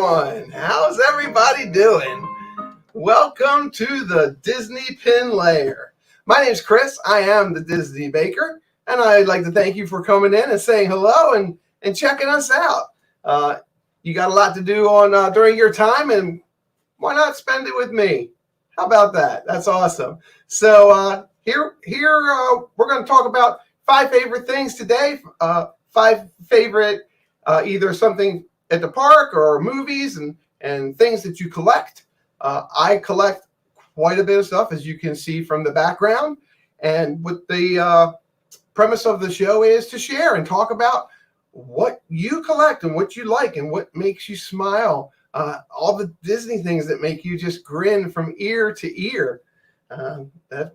everyone. How's everybody doing? Welcome to the Disney Pin Lair. My name's Chris. I am the Disney Baker, and I'd like to thank you for coming in and saying hello and checking us out. You got a lot to do on during your time, and why not spend it with me? How about that? That's awesome. So here we're going to talk about 5 favorite things today. 5 favorite either something at the park or movies and things that you collect. I collect quite a bit of stuff, as you can see from the background. And what the premise of the show is to share and talk about what you collect and what you like and what makes you smile. All the Disney things that make you just grin from ear to ear. That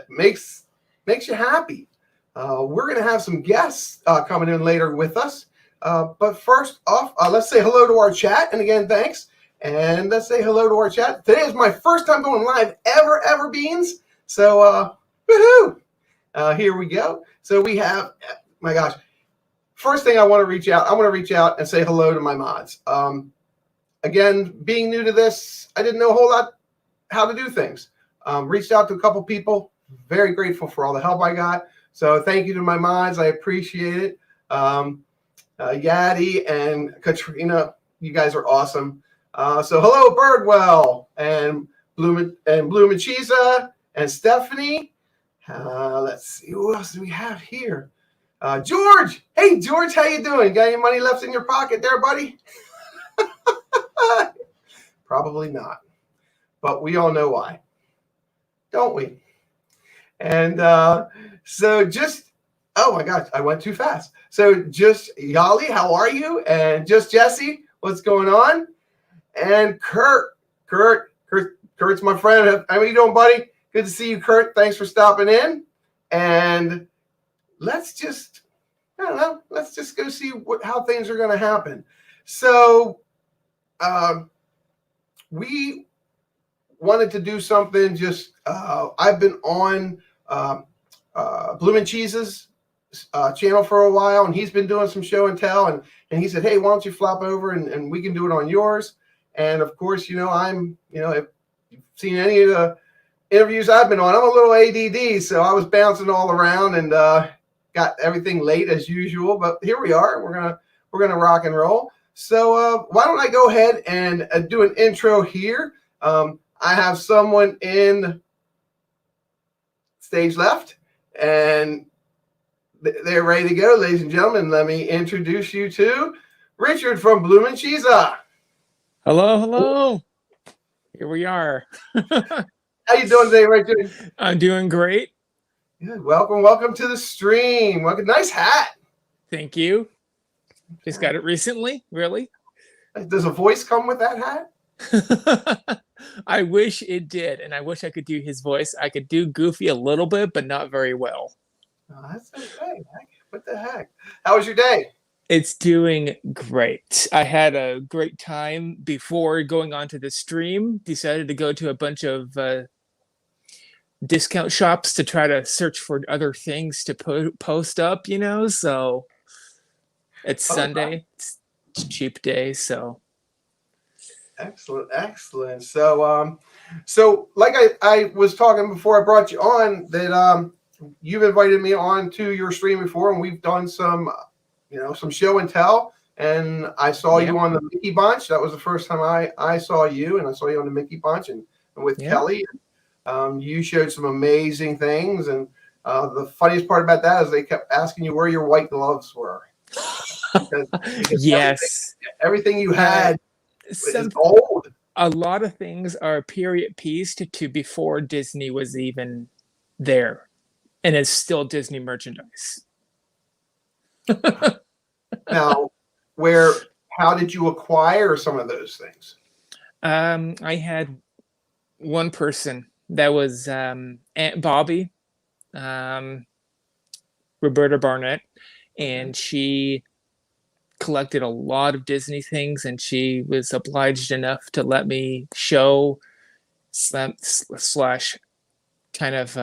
makes you happy. We're going to have some guests coming in later with us. But first off, let's say hello to our chat. And again, thanks. And let's say hello to our chat. Today is my first time going live ever, Beans. So, woohoo! Here we go. So we have, my gosh. First thing I want to reach out and say hello to my mods. Again, being new to this, I didn't know a whole lot how to do things. Reached out to a couple people. Very grateful for all the help I got. So thank you to my mods. I appreciate it. Yadi and Katrina, you guys are awesome. So hello, Birdwell and Bloom and Cheesa and Stephanie. Let's see, who else do we have here? George. Hey, George, how you doing? Got any money left in your pocket there, buddy? Probably not. But we all know why, don't we? And so just, oh my gosh, I went too fast. So just Yali, how are you? And just Jesse, what's going on? And Kurt's my friend. How are you doing, buddy? Good to see you, Kurt. Thanks for stopping in. And let's just go see how things are going to happen. So we wanted to do something just, I've been on Bloom and Cheese's channel for a while, and he's been doing some show and tell, and he said, hey, why don't you flop over and we can do it on yours. And of course, if you've seen any of the interviews I've been on, I'm a little ADD, so I was bouncing all around and got everything late as usual, but here we are. We're gonna rock and roll. So why don't I go ahead and do an intro here. I have someone in stage left, and they're ready to go, ladies and gentlemen. Let me introduce you to Richard from Bloom and Cheesa. Hello. Here we are. How you doing today, Richard? I'm doing great. Good. Welcome to the stream. Welcome. Nice hat. Thank you. Just got it recently, really. Does a voice come with that hat? I wish it did, and I wish I could do his voice. I could do Goofy a little bit, but not very well. Oh, that's okay. What the heck? How was your day? It's doing great. I had a great time before going on to the stream. Decided to go to a bunch of discount shops to try to search for other things to post up, so it's Sunday. It's a cheap day, so. Excellent. So like I was talking before I brought you on, that you've invited me on to your stream before, and we've done some show and tell. And I saw you on the Mickey Bunch. That was the first time I saw you, and I saw you on the Mickey Bunch and with Kelly. You showed some amazing things, and the funniest part about that is they kept asking you where your white gloves were. because Yes. everything you had is old. A lot of things are period pieced to before Disney was even there, and it's still Disney merchandise. Now, how did you acquire some of those things? I had one person that was Aunt Bobby, Roberta Barnett, and she collected a lot of Disney things, and she was obliged enough to let me show slash kind of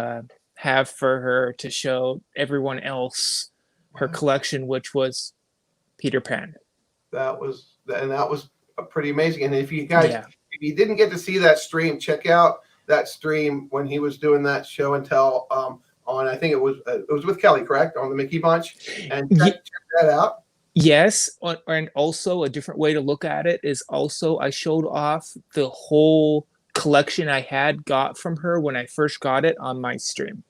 have for her to show everyone else her collection, which was Peter Pan. That was pretty amazing. And if you guys, Yeah. if you didn't get to see that stream, check out that stream when he was doing that show and tell on, I think it was with Kelly, correct, on the Mickey Bunch, and check that out. Yes, and also a different way to look at it is also I showed off the whole collection I had got from her when I first got it on my stream.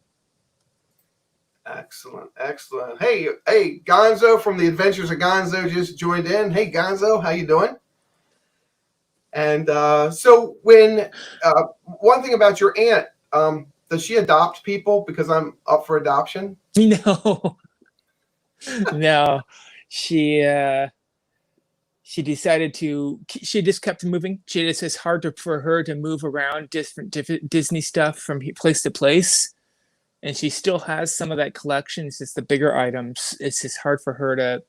Excellent, excellent. Hey, Gonzo from the Adventures of Gonzo just joined in. Hey, Gonzo, how you doing? And so when one thing about your aunt, does she adopt people? Because I'm up for adoption. No, no, she decided to. She just kept moving. It's hard for her to move around different Disney stuff from place to place. And she still has some of that collection. It's just the bigger items. It's just hard for her to,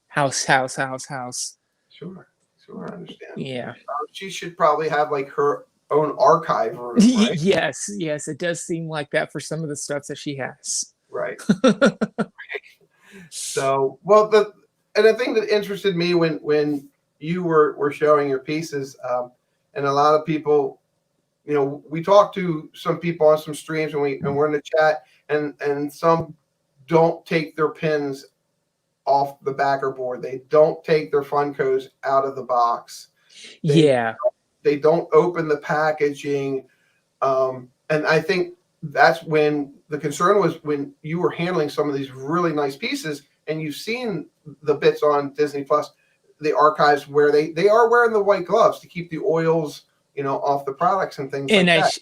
house. Sure, I understand. Yeah. She should probably have like her own archive room, right? Yes, it does seem like that for some of the stuff that she has. Right. So, well, the thing that interested me when you were showing your pieces, and a lot of people, we talked to some people on some streams and we're in the chat, and some don't take their pins off the backer board. They don't take their Funkos out of the box. They don't open the packaging. And I think that's when the concern was, when you were handling some of these really nice pieces, and you've seen the bits on Disney Plus, the archives where they are wearing the white gloves to keep the oils, off the products and things like that.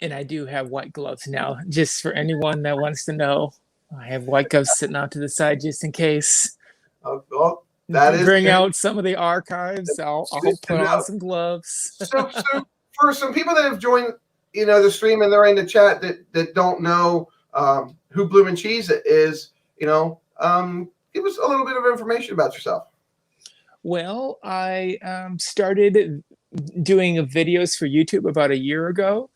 And I do have white gloves now, just for anyone that wants to know. I have white gloves sitting out to the side just in case. Well, that is bring out some of the archives. I'll put on some gloves. So for some people that have joined, the stream and they're in the chat that don't know who Bloomin' Cheese is, give us a little bit of information about yourself. Well, I started doing videos for YouTube about a year ago.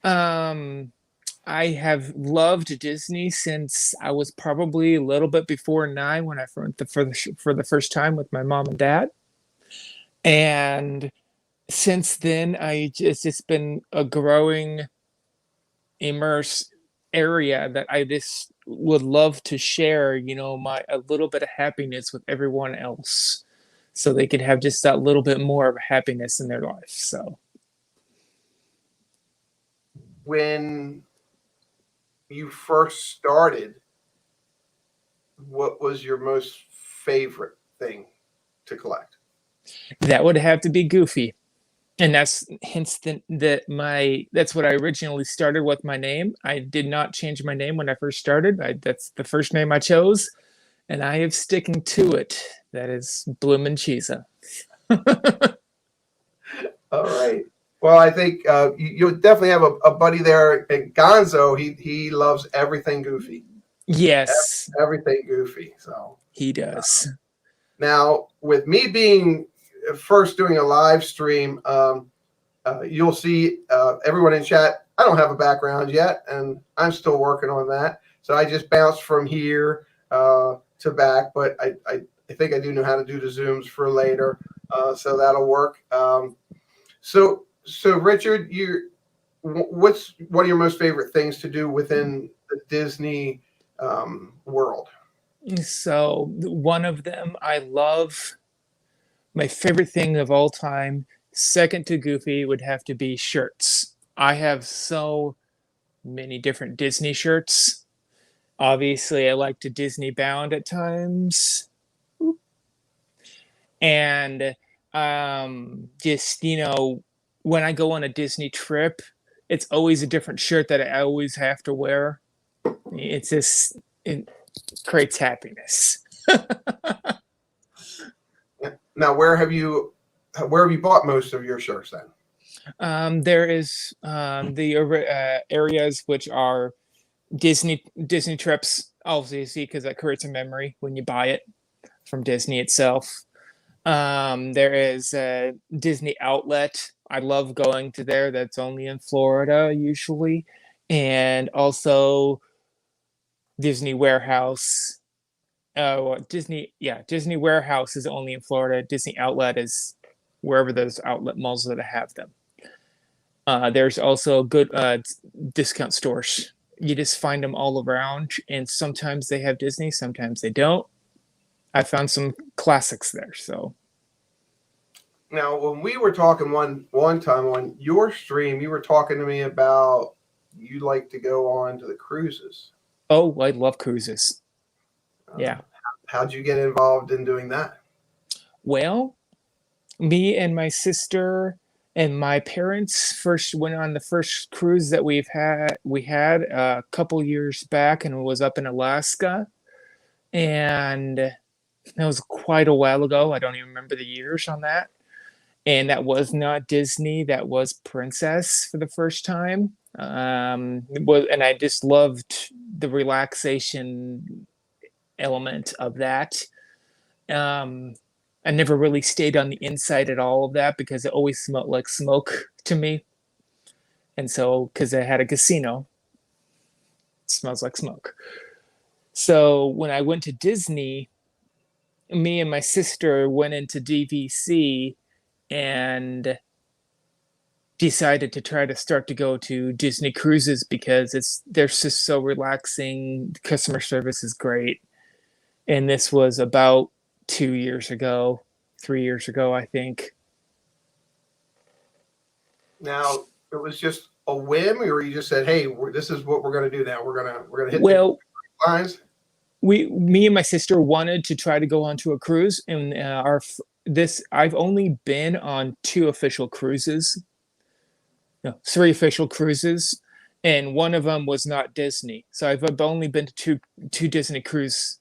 I have loved Disney since I was probably a little bit before 9 when I went for the first time with my mom and dad. And since then, it's been a growing, immersed area that I just would love to share, a little bit of happiness with everyone else, so they could have just that little bit more of happiness in their life. So when you first started, what was your most favorite thing to collect? That would have to be Goofy. And that's that's what I originally started with my name. I did not change my name when I first started. That's the first name I chose, and I am sticking to it. That is Bloomin' Cheese. All right. Well, I think you'll definitely have a buddy there, and Gonzo. He loves everything Goofy. Yes, everything Goofy. So he does. Now, with me being first doing a live stream, you'll see everyone in chat. I don't have a background yet, and I'm still working on that. So I just bounced from here to back, but I think I do know how to do the zooms for later, so that'll work. So Richard, what's one of your most favorite things to do within the Disney world? So one of them I love. My favorite thing of all time, second to Goofy, would have to be shirts. I have so many different Disney shirts. Obviously, I like to Disney bound at times. And just, when I go on a Disney trip, it's always a different shirt that I always have to wear. It creates happiness. Now, where have you bought most of your shirts then? There is the areas which are Disney trips, obviously, because that creates a memory when you buy it from Disney itself. There is a Disney Outlet. I love going to there. That's only in Florida usually. And also Disney Warehouse. Disney, yeah, Disney Warehouse is only in Florida. Disney Outlet is wherever those outlet malls that have them. There's also good discount stores. You just find them all around, and sometimes they have Disney, sometimes they don't. I found some classics there. So Now, when we were talking one time on your stream, you were talking to me about you like to go on to the cruises. oh, I love cruises. Yeah. How'd you get involved in doing that? Well, me and my sister and my parents first went on the first cruise that we had a couple years back, and it was up in Alaska, and that was quite a while ago. I don't even remember the years on that. And that was not Disney, that was Princess for the first time. And I just loved the relaxation element of that. I never really stayed on the inside at all of that because it always smelled like smoke to me. And so, because I had a casino, it smells like smoke. So when I went to Disney, me and my sister went into DVC and decided to try to start to go to Disney cruises because they're just so relaxing. The customer service is great. And this was about 2 years ago, 3 years ago, I think. Now, it was just a whim, or you just said, "Hey, this is what we're going to do now. We're gonna hit Well, the lines." me and my sister wanted to try to go onto a cruise, and I've only been on 2 official cruises, no, 3 official cruises, and one of them was not Disney. So I've only been to two Disney cruise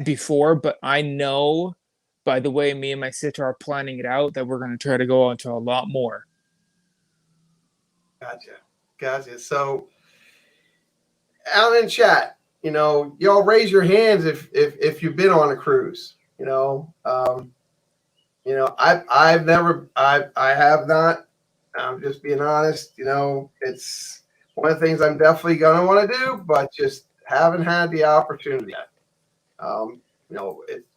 before, but I know by the way me and my sister are planning it out that we're going to try to go on to a lot more. Gotcha. So, out in chat, y'all raise your hands if you've been on a cruise. I've never, I have not. I'm just being honest. It's one of the things I'm definitely gonna want to do, but just haven't had the opportunity yet.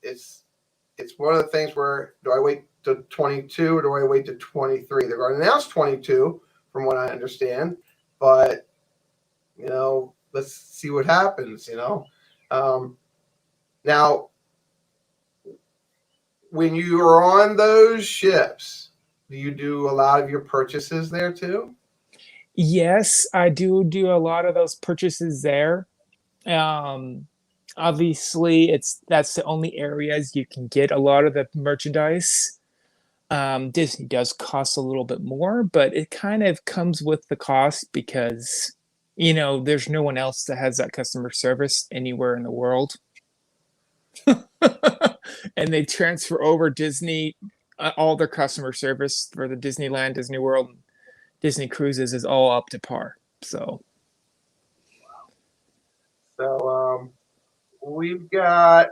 It's one of the things where do I wait to 22 or do I wait to 23? They're going to announce 22, from what I understand, but let's see what happens. Now, when you are on those ships, do you do a lot of your purchases there too? Yes, I do a lot of those purchases there. Obviously, that's the only areas you can get a lot of the merchandise. Disney does cost a little bit more, but it kind of comes with the cost because there's no one else that has that customer service anywhere in the world. And they transfer over Disney, all their customer service for the Disneyland, Disney World, Disney Cruises is all up to par. So we've got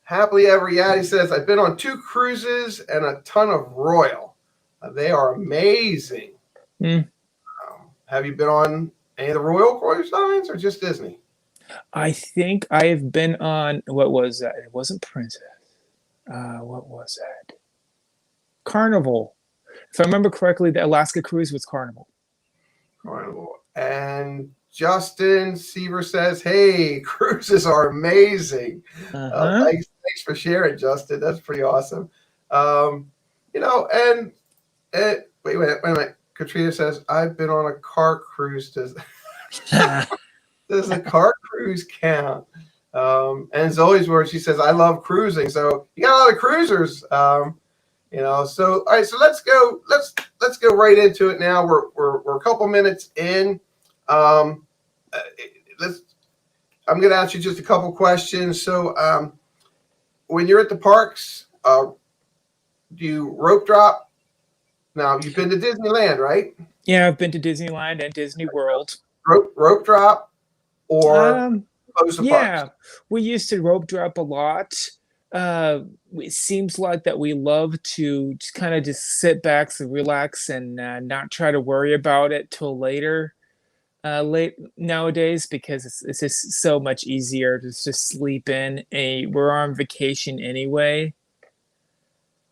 Happily Ever Yaddy says, I've been on 2 cruises and a ton of Royal. They are amazing. Have you been on any of the Royal cruise lines or just Disney? I think I have been on, what was that? It wasn't Princess. What was that? Carnival. If I remember correctly, the Alaska cruise was Carnival. And Justin Seaver says, hey, cruises are amazing. Thanks for sharing, Justin. That's pretty awesome. Wait a minute. Katrina says, I've been on a car cruise. Does a car cruise count? And Zoe's where she says, I love cruising. So you got a lot of cruisers. So all right, so let's go right into it now. We're a couple minutes in. I'm gonna ask you just a couple questions. So when you're at the parks, do you rope drop? Now you've been to Disneyland, right? Yeah, I've been to Disneyland and Disney World. Rope drop or yeah, we used to rope drop a lot. It seems like that we love to kind of just sit back and relax and not try to worry about it till later. late nowadays because it's just so much easier to just sleep in. We're on vacation anyway.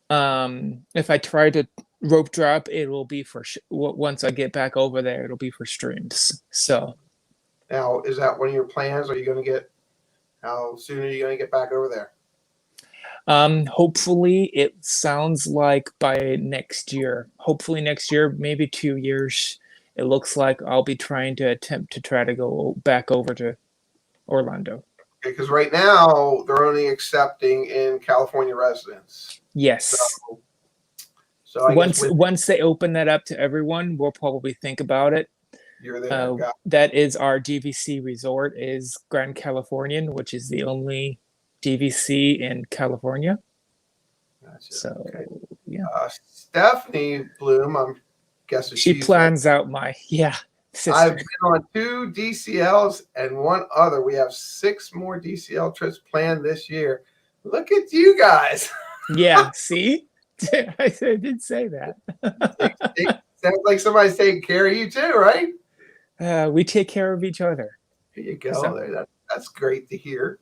If I try to rope drop, it will be once I get back over there, it'll be for streams. So Now, is that one of your plans? Are you going to get? How soon are you going to get back over there? hopefully it sounds like by next year. Hopefully next year, maybe 2 years. It looks like I'll be trying to attempt to try to go back over to Orlando. Because right now they're only accepting in California residents. Yes. So I guess once they open that up to everyone, we'll probably think about it. you're there. That is our DVC resort is Grand Californian, which is the only DVC in California. Gotcha. So Okay. yeah, Stephanie Bloom, I'm guessing she she's plans out my sister. I've been on 2 DCLs and one other. We have 6 more DCL trips planned this year. Look at you guys. Yeah, see, I did say that. Sounds like somebody's taking care of you too, right? We take care of each other. There you go. So- That's great to hear.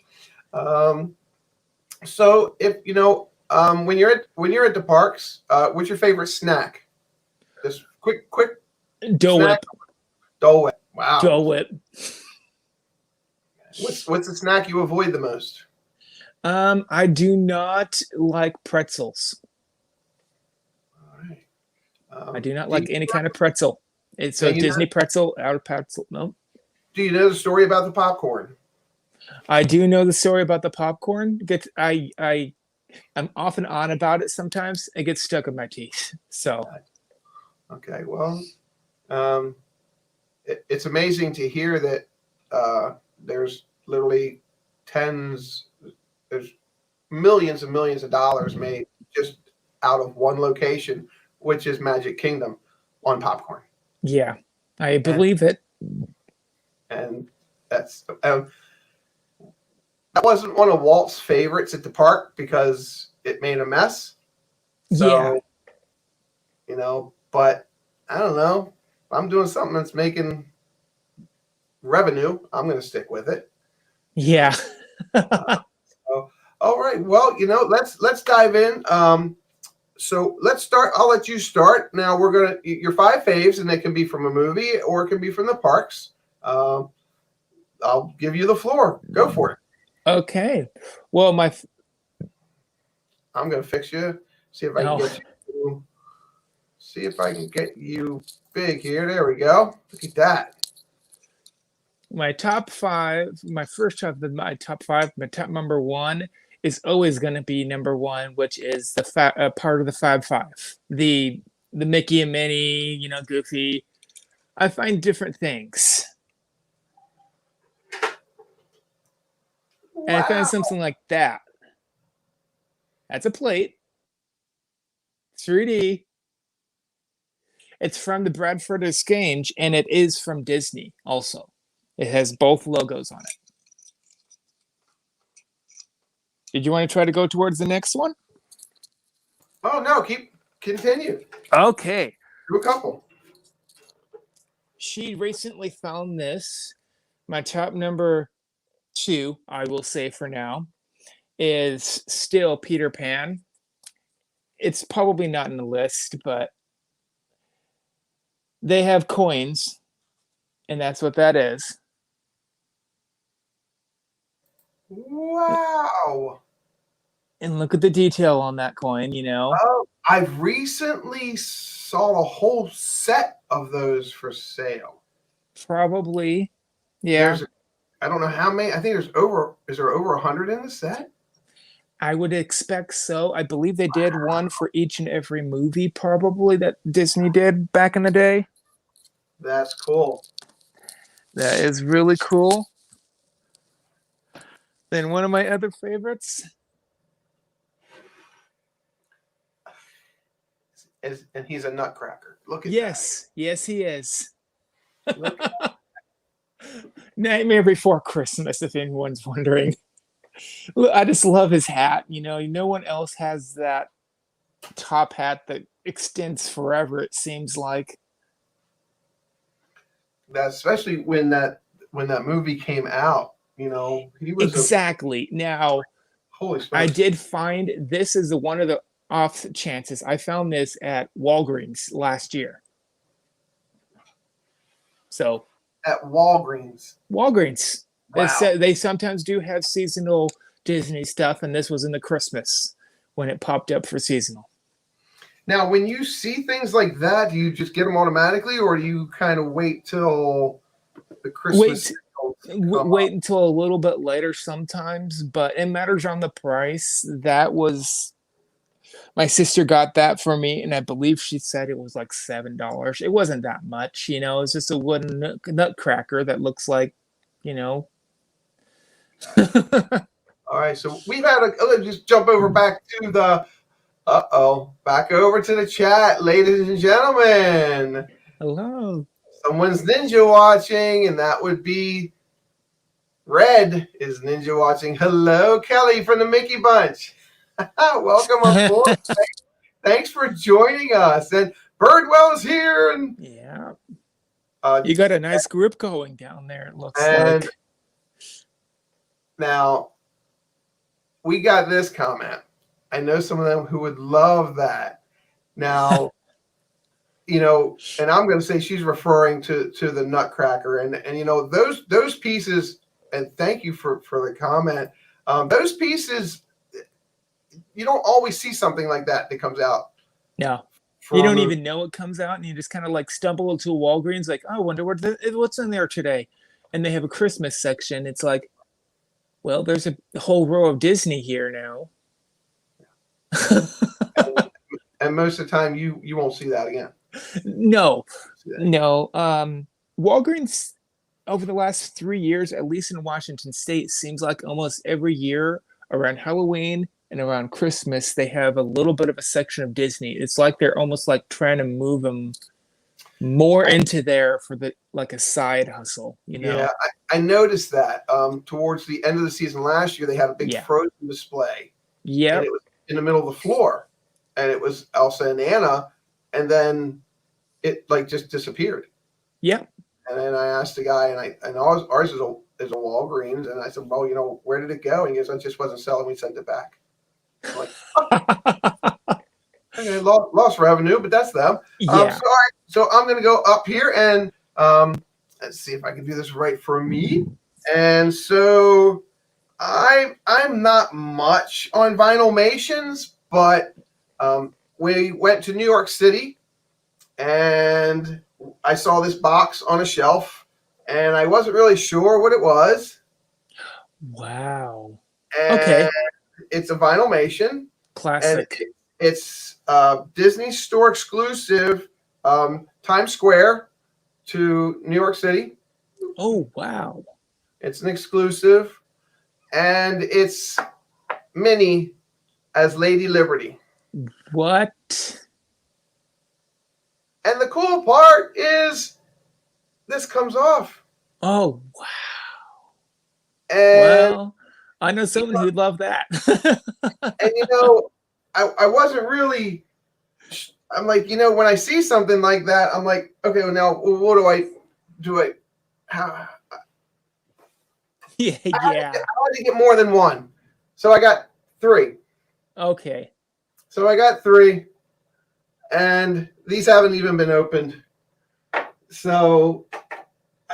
So if when you're at the parks, what's your favorite snack? Just quick Dole snack. Whip. Dole Whip. Wow. Dole Whip. What's the snack you avoid the most? I do not like pretzels. All right. I do not like any kind of pretzel. It's a you Disney pretzel, out of pretzel. No. Do you know the story about the popcorn? I do know the story about the popcorn. I'm often on about it sometimes. It gets stuck in my teeth. So Okay, well, it's amazing to hear that there's literally there's millions and millions of dollars made just out of one location, which is Magic Kingdom, on popcorn. yeah, I believe it. And that's that wasn't one of Walt's favorites at the park because it made a mess. So, but I don't know. If I'm doing something that's making revenue, I'm going to stick with it. Yeah. All right. Well, let's dive in. So let's start. I'll let you start. Now your 5 faves, and they can be from a movie or it can be from the parks. I'll give you the floor. Go for it. Okay. Well, I'm going to fix you. See if I can get you. See if I can get you big here. There we go. Look at that. my top 5, my top 5, my top number 1 is always going to be number 1, which is the part of the Fab Five, the Mickey and Minnie, Goofy. I find different things. Wow. And I found something like that. That's a plate. 3D. It's from the Bradford Exchange, and it is from Disney also. It has both logos on it. Did you want to try to go towards the next one? Oh, no. Continue. Okay. Do a couple. She recently found this. My top number 2, I will say for now, is still Peter Pan. It's probably not in the list, but they have coins, and that's what that is. Wow. And look at the detail on that coin, Oh, I've recently saw a whole set of those for sale. Probably. Yeah. I don't know how many. I think is there over 100 in the set? I would expect so. I believe they did one for each and every movie, probably, that Disney did back in the day. That's cool. That is really cool. Then one of my other favorites. And he's a nutcracker. Look at Yes, he is. that. Look at Nightmare Before Christmas, if anyone's wondering. I just love his hat. No one else has that top hat that extends forever, it seems like. that, especially when that movie came out. You know, he was a Exactly. Now, holy I smokes. did find this is one of the off chances. I found this at Walgreens last year. So At Walgreens. Walgreens. Wow. They sometimes do have seasonal Disney stuff, and this was in the Christmas when it popped up for seasonal. Now, when you see things like that, do you just get them automatically, or do you kind of wait till the Christmas Wait, sales come wait up? until a little bit later sometimes, but it matters on the price. That was my sister got that for me, and I believe she said it was like $7. It wasn't that much, you know. It's just a wooden nutcracker that looks like, you know. All right, so we've had let's just jump over back to the back over to the chat, ladies and gentlemen. Hello. Someone's ninja watching, and that would be Red is ninja watching. Hello, Kelly from the Mickey Bunch. Welcome aboard. Thanks for joining us. And Birdwell is here, and Yeah. You got a nice group going down there, it looks and like. now we got this comment. I know some of them who would love that. Now, you know, and I'm going to say she's referring to the Nutcracker, and you know those pieces. And thank you for the comment. Those pieces, you don't always see something like that comes out. No. You don't even know it comes out, and you just kind of like stumble into a Walgreens, like, oh, I wonder what's in there today. And they have a Christmas section. It's like, well, there's a whole row of Disney here now. And most of the time, you won't see that again. No. Walgreens over the last 3 years, at least in Washington State, seems like almost every year around Halloween and around Christmas, they have a little bit of a section of Disney. It's like they're almost like trying to move them more into there for the like a side hustle, you know? Yeah, I noticed that towards the end of the season last year, they had a big Frozen display. Yeah. And it was in the middle of the floor, and it was Elsa and Anna, and then it like just disappeared. Yeah. And then I asked the guy, and ours is a Walgreens, and I said, well, you know, where did it go? And he goes, it just wasn't selling. We sent it back. I'm like, okay, lost revenue, but that's them. Yeah. So I'm going to go up here and let's see if I can do this right for me. And so I'm not much on Vinylmations, but we went to New York City, and I saw this box on a shelf, and I wasn't really sure what it was. Wow. And okay. It's a Vinylmation. Classic. And it's Disney store exclusive, Times Square to New York City. Oh, wow. It's an exclusive, and it's Minnie as Lady Liberty. What? And the cool part is this comes off. Oh, wow. And well, I know someone who'd love that. And you know, I wasn't really. I'm like, you know, when I see something like that, I'm like, okay, well now, what do I do? Yeah. I had to get more than one, so I got 3. Okay. So I got 3, and these haven't even been opened. So,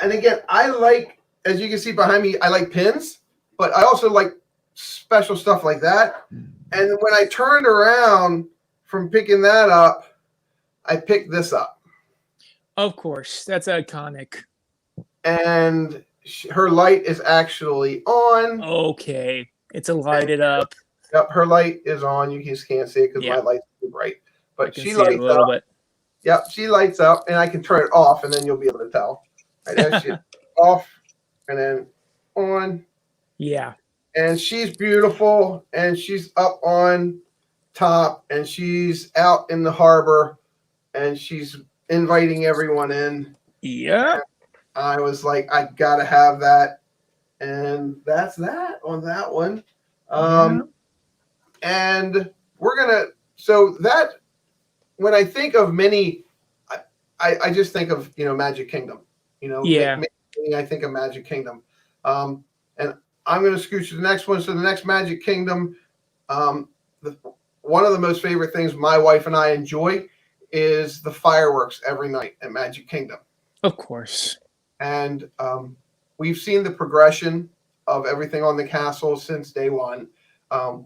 and again, I like, as you can see behind me, I like pins, but I also like special stuff like that. And when I turned around from picking that up, I picked this up. Of course, that's iconic. And her light is actually on. Okay, it's lighted up. Yep, her light is on. You just can't see it because my light's too bright. But she lights a little up. Bit. Yep, she lights up, and I can turn it off, and then you'll be able to tell. Right there, she's off, and then on. Yeah. And she's beautiful, and she's up on top, and she's out in the harbor, and she's inviting everyone in. Yeah. I was like, I gotta have that, and that's that on that one. And we're gonna. So that when I think of Minnie, I just think of Magic Kingdom. You know, Yeah. I think of Magic Kingdom. And I'm going to scooch to the next one. So the next Magic Kingdom, um, one of the most favorite things my wife and I enjoy is the fireworks every night at Magic Kingdom. Of course. And we've seen the progression of everything on the castle since day one,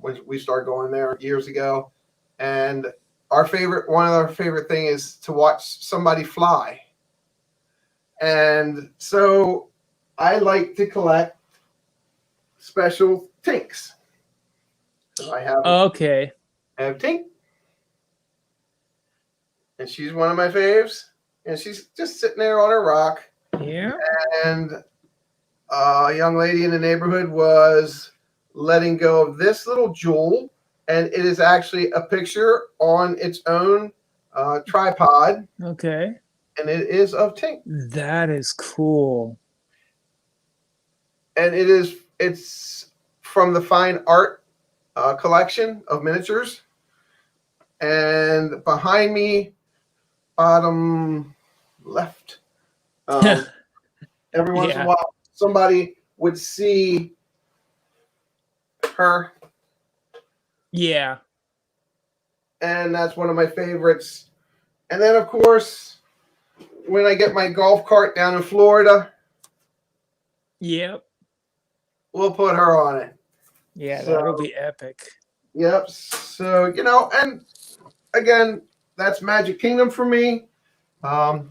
when we started going there years ago. And one of our favorite thing is to watch somebody fly. And so I like to collect special Tinks. So I have Okay. Tink, and she's one of my faves. And she's just sitting there on her rock. Yeah. And a young lady in the neighborhood was letting go of this little jewel, and it is actually a picture on its own tripod, Okay. and it is of Tink. That is cool. And it's from the fine art collection of miniatures. And behind me, bottom left, every once in a while, somebody would see her. Yeah. And that's one of my favorites. And then, of course, when I get my golf cart down in Florida, Yep. we'll put her on it. Yeah, that'll be epic. Yep. So, you know, and again, that's Magic Kingdom for me. How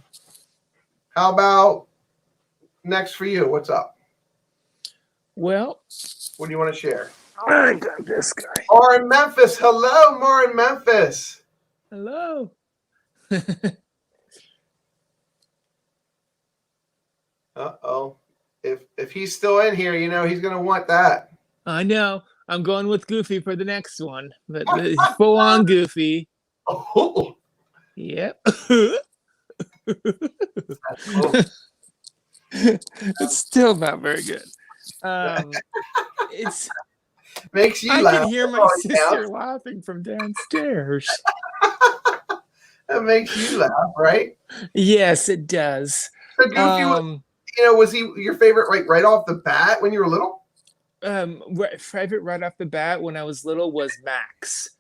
about next for you? What's up? Well, What do you want to share? I got this guy. More in Memphis. Hello, more in Memphis. Hello. Uh-oh. If he's still in here, you know, he's going to want that. I know. I'm going with Goofy for the next one. But full on Goofy. Oh. Yep. That's cool. It's still not very good. It's Makes you I laugh. can hear my sister laughing from downstairs. That makes you laugh, right? Yes, it does. So Goofy, was he your favorite right off the bat when you were little? Favorite right off the bat when I was little was Max.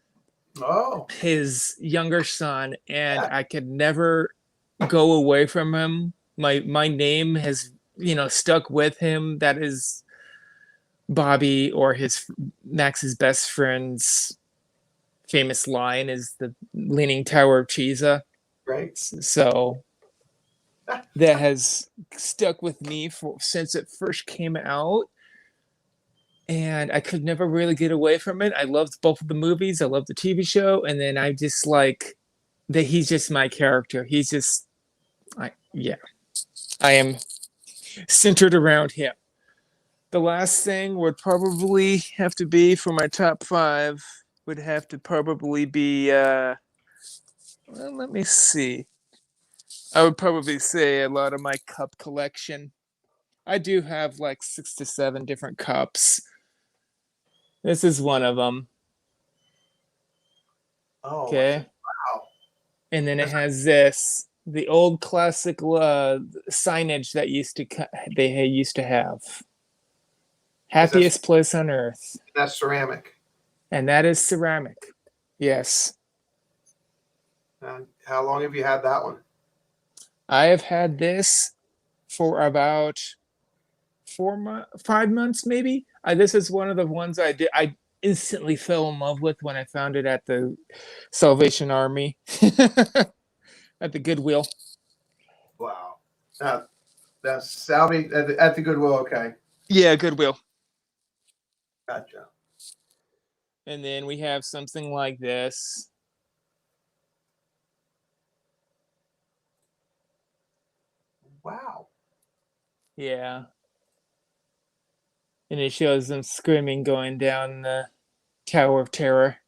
Oh. His younger son, and I could never go away from him. My name has, stuck with him. That is Bobby, or Max's best friend's famous line is the Leaning Tower of Cheesa. Right. So that has stuck with me since it first came out. And I could never really get away from it. I loved both of the movies. I loved the TV show. And then I just like that he's just my character. He's just, I am centered around him. The last thing would probably have to be for my top 5 would have to probably be, well, let me see. I would probably say a lot of my cup collection. I do have like 6 to 7 different cups. This is one of them. Oh, okay. Wow. And then it has the old classic signage that they used to have. Happiest place on earth. That's ceramic. And that is ceramic. Yes. How long have you had that one? I have had this for about 5 months, maybe. This is one of the ones I instantly fell in love with when I found it at the Salvation Army at the Goodwill. Wow. That's Salvi at the Goodwill. Okay. Yeah, Goodwill. Gotcha. And then we have something like this. Wow. Yeah. And it shows them screaming going down the Tower of Terror.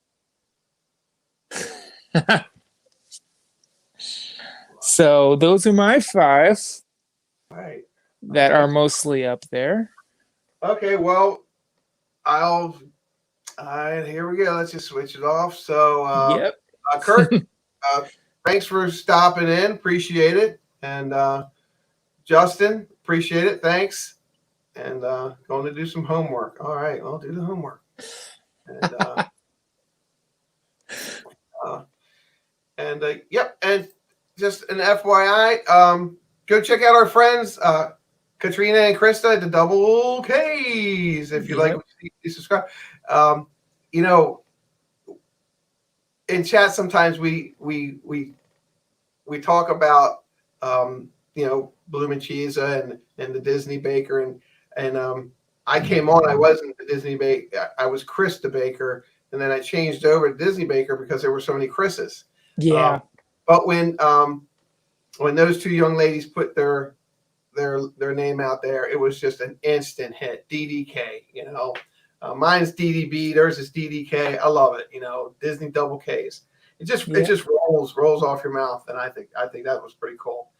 So those are my 5 right. that are mostly up there. Okay, well, here we go. Let's just switch it off. So, Yep. Kurt, thanks for stopping in. Appreciate it. And Justin, appreciate it. Thanks. And going to do some homework. All right, I'll do the homework. And uh, yep. And just an FYI, go check out our friends Katrina and Krista at the Double K's. If you like, please subscribe. You know, in chat sometimes we talk about you know, Bloomin' Cheese and the Disney Baker and I came on. I wasn't the Disney Baker. I was Chris the Baker, and then I changed over to Disney Baker because there were so many Chris's. Yeah. But when those two young ladies put their name out there, it was just an instant hit. DDK, you know. Mine's DDB. Theirs is DDK. I love it. You know, Disney double Ks. It just rolls off your mouth, and I think that was pretty cool.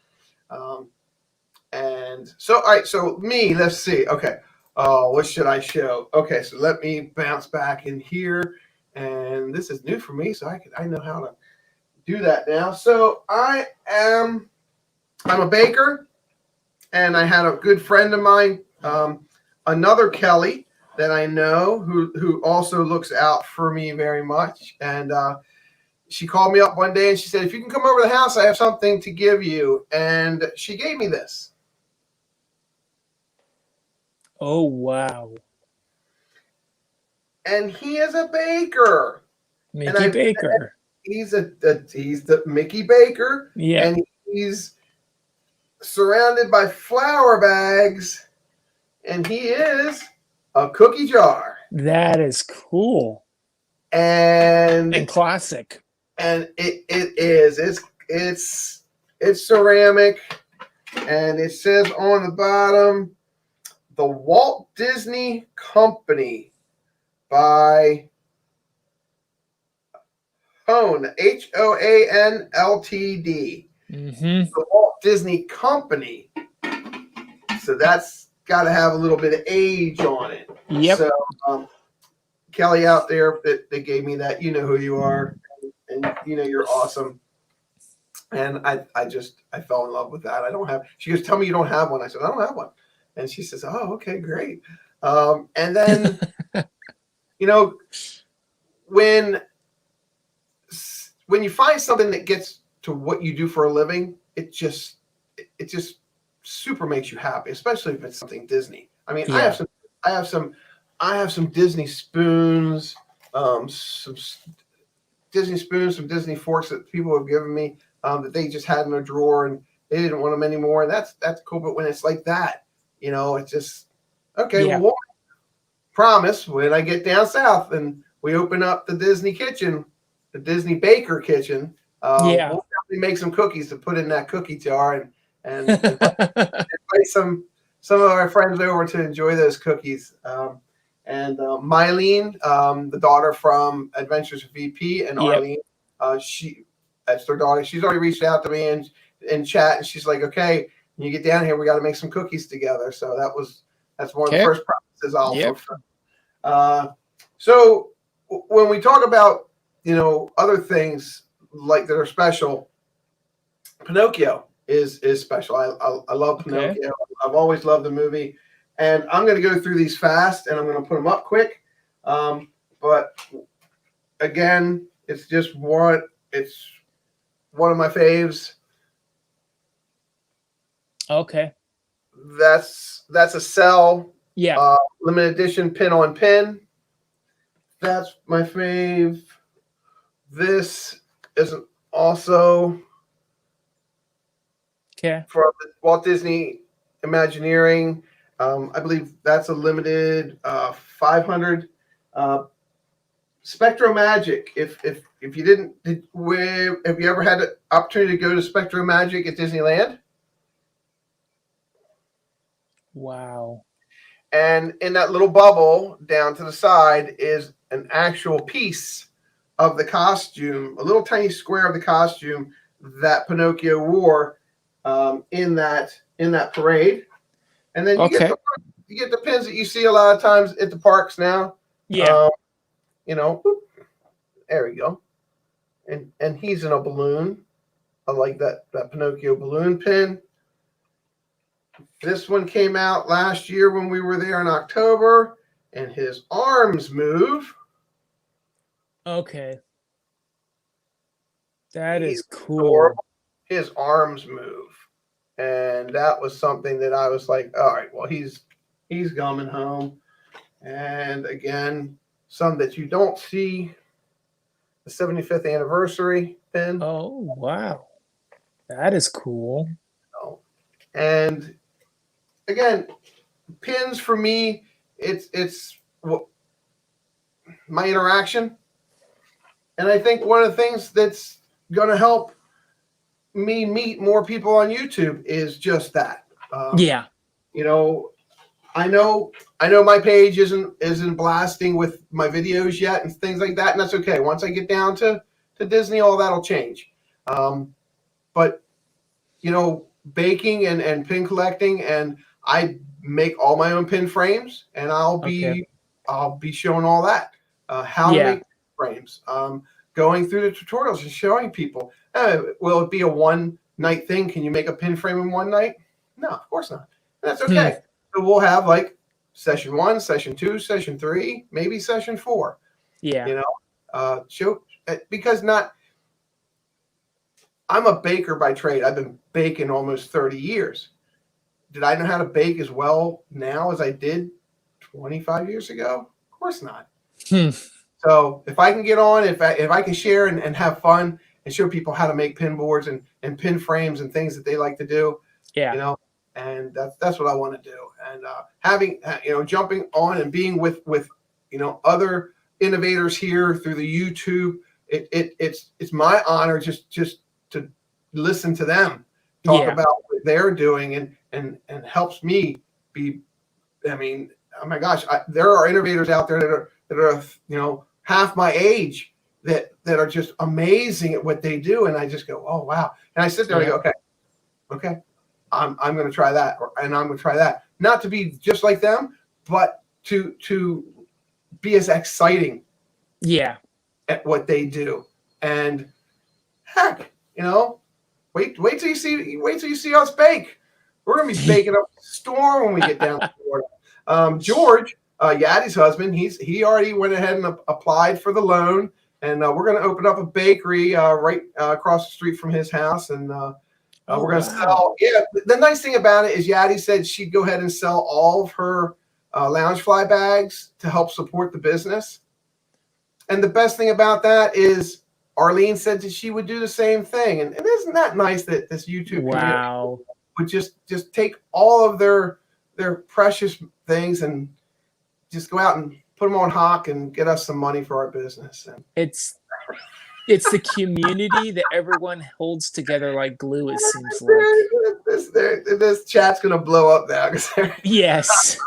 And so, all right. So me, let's see. Okay. Oh, what should I show? Okay. So let me bounce back in here, and this is new for me, so I know how to do that now. So I'm a baker, and I had a good friend of mine, another Kelly that I know who also looks out for me very much. And she called me up one day and she said, if you can come over to the house, I have something to give you. And she gave me this. Oh, wow. And he is a baker. Mickey Baker. He's the Mickey Baker. Yeah. And he's surrounded by flour bags. And he is a cookie jar. That is cool. And classic. And it is. It's ceramic. And it says on the bottom, the Walt Disney Company by Hoan, Hoan Ltd. Mm-hmm. The Walt Disney Company. So that's got to have a little bit of age on it. Yep. So Kelly out there that gave me that, you know who you are, and you know you're awesome. And I fell in love with that. I don't have. She goes, tell me you don't have one. I said, I don't have one. And she says, oh, okay, great. And then, you know, when you find something that gets to what you do for a living, it just super makes you happy, especially if it's something Disney. I mean, yeah. I have some Disney spoons, some Disney spoons, some Disney forks that people have given me that they just had in a drawer and they didn't want them anymore. And that's cool. But when it's like that, you know, it's just okay. Yeah. Well, promise when I get down south and we open up the Disney kitchen, the Disney Baker kitchen, we'll definitely make some cookies to put in that cookie jar and invite some of our friends over to enjoy those cookies. And Mylene, the daughter from Adventures of VP, and Arlene, that's their daughter. She's already reached out to me in chat, and she's like, "Okay, when you get down here, we got to make some cookies together." So that's one of the first promises I'll fulfill. So when we talk about, you know, other things like that are special, Pinocchio is special. I love Pinocchio. Okay. I've always loved the movie, and I'm going to go through these fast, and I'm going to put them up quick. But again, it's one of my faves. Okay. That's a Cell. Yeah. Limited edition pin on pin. That's my fave. This is also from Walt Disney Imagineering. I believe that's a limited 500. Spectro Magic. If you didn't, have you ever had the opportunity to go to Spectro Magic at Disneyland? Wow. And in that little bubble down to the side is an actual piece of the costume, a little tiny square of the costume that Pinocchio wore in that parade. And then you get the pins that you see a lot of times at the parks now. Yeah. You know, there we go. And he's in a balloon. I like that Pinocchio balloon pin. This one came out last year when we were there in October, and his arms move. Okay. That He's is cool. adorable. His arms move. And that was something that I was like, all right, well, he's coming home. And again, some that you don't see, the 75th anniversary pin. Oh, wow. That is cool. And again, pins for me, it's my interaction. And I think one of the things that's going to help me meet more people on YouTube is just that. Yeah. You know, I know my page isn't blasting with my videos yet and things like that, and that's okay. Once I get down to Disney, all that'll change. But you know, baking and pin collecting, and I make all my own pin frames, and I'll be showing all that how to make frames. Going through the tutorials and showing people. Will it be a one night thing? Can you make a pin frame in one night? No, of course not. That's okay. So we'll have like session 1, session 2, session 3, maybe session 4. Yeah. You know, show because I'm a baker by trade. I've been baking almost 30 years. Did I know how to bake as well now as I did 25 years ago? Of course not. So if I can get on, if I can share and have fun and show people how to make pin boards and pin frames and things that they like to do, you know, and that's what I want to do. And having, you know, jumping on and being with you know, other innovators here through the YouTube, it's my honor just to listen to them talk about what they're doing and helps me be. I mean, oh my gosh, there are innovators out there that are you know, half my age that are just amazing at what they do, and I just go, oh wow, and I sit there and I go, okay, I'm going to try that, and I'm going to try that, not to be just like them, but to be as exciting, at what they do, and heck, you know, wait till you see us bake. We're going to be baking up a storm when we get down to Florida. George, Yadi's husband, he already went ahead and applied for the loan, and we're going to open up a bakery right across the street from his house, and we're going to sell. Yeah, the nice thing about it is Yadi said she'd go ahead and sell all of her Loungefly bags to help support the business. And the best thing about that is Arlene said that she would do the same thing. And isn't that nice that this YouTube community would just take all of their precious things and just go out and put them on Hawk and get us some money for our business. And it's the community that everyone holds together like glue, it seems like. This chat's going to blow up now. Yes.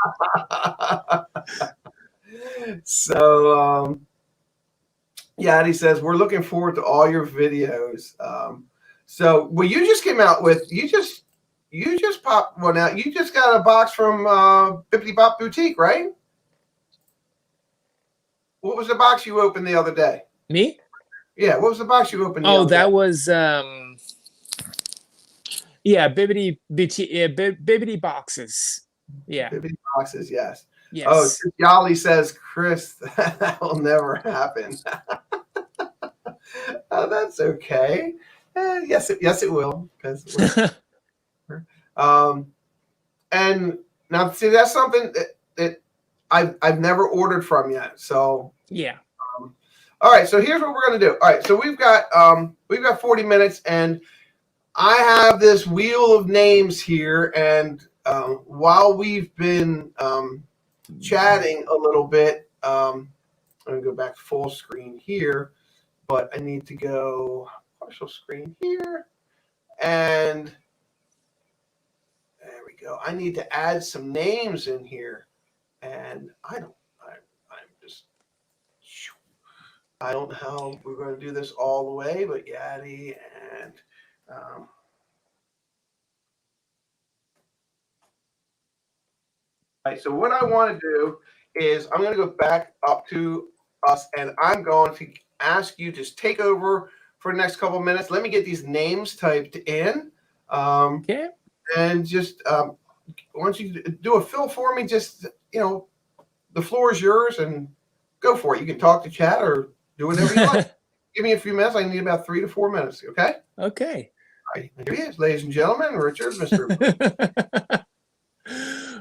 So, yeah, he says, we're looking forward to all your videos. So, well, you just came out with, you just popped one out. You just got a box from Bibbidi Bop Boutique, right? What was the box you opened the other day? Me? Yeah, what was the box you opened the other day? That was, Bibbidi boxes. Yeah. Bibbidi boxes, yes. Yes. Oh, Yali says, Chris, that will never happen. Oh, that's okay. Yes, it will. And now, see, that's something that I've never ordered from yet. So yeah. All right. So here's what we're gonna do. All right. So we've got 40 minutes, and I have this wheel of names here, and while we've been chatting a little bit, I'm gonna go back full screen here, but I need to go partial screen here, and there we go. I need to add some names in here, and I don't know how we're going to do this all the way, but Yadi and all right, so what I want to do is I'm going to go back up to us, and I'm going to ask you to take over for the next couple of minutes. Let me get these names typed in. And just once you do a fill for me, just the floor is yours and go for it. You can talk to chat or do whatever you like. Give me a few minutes. I need about 3 to 4 minutes. Okay. Okay. All right, here he is, ladies and gentlemen. Richard, Mr.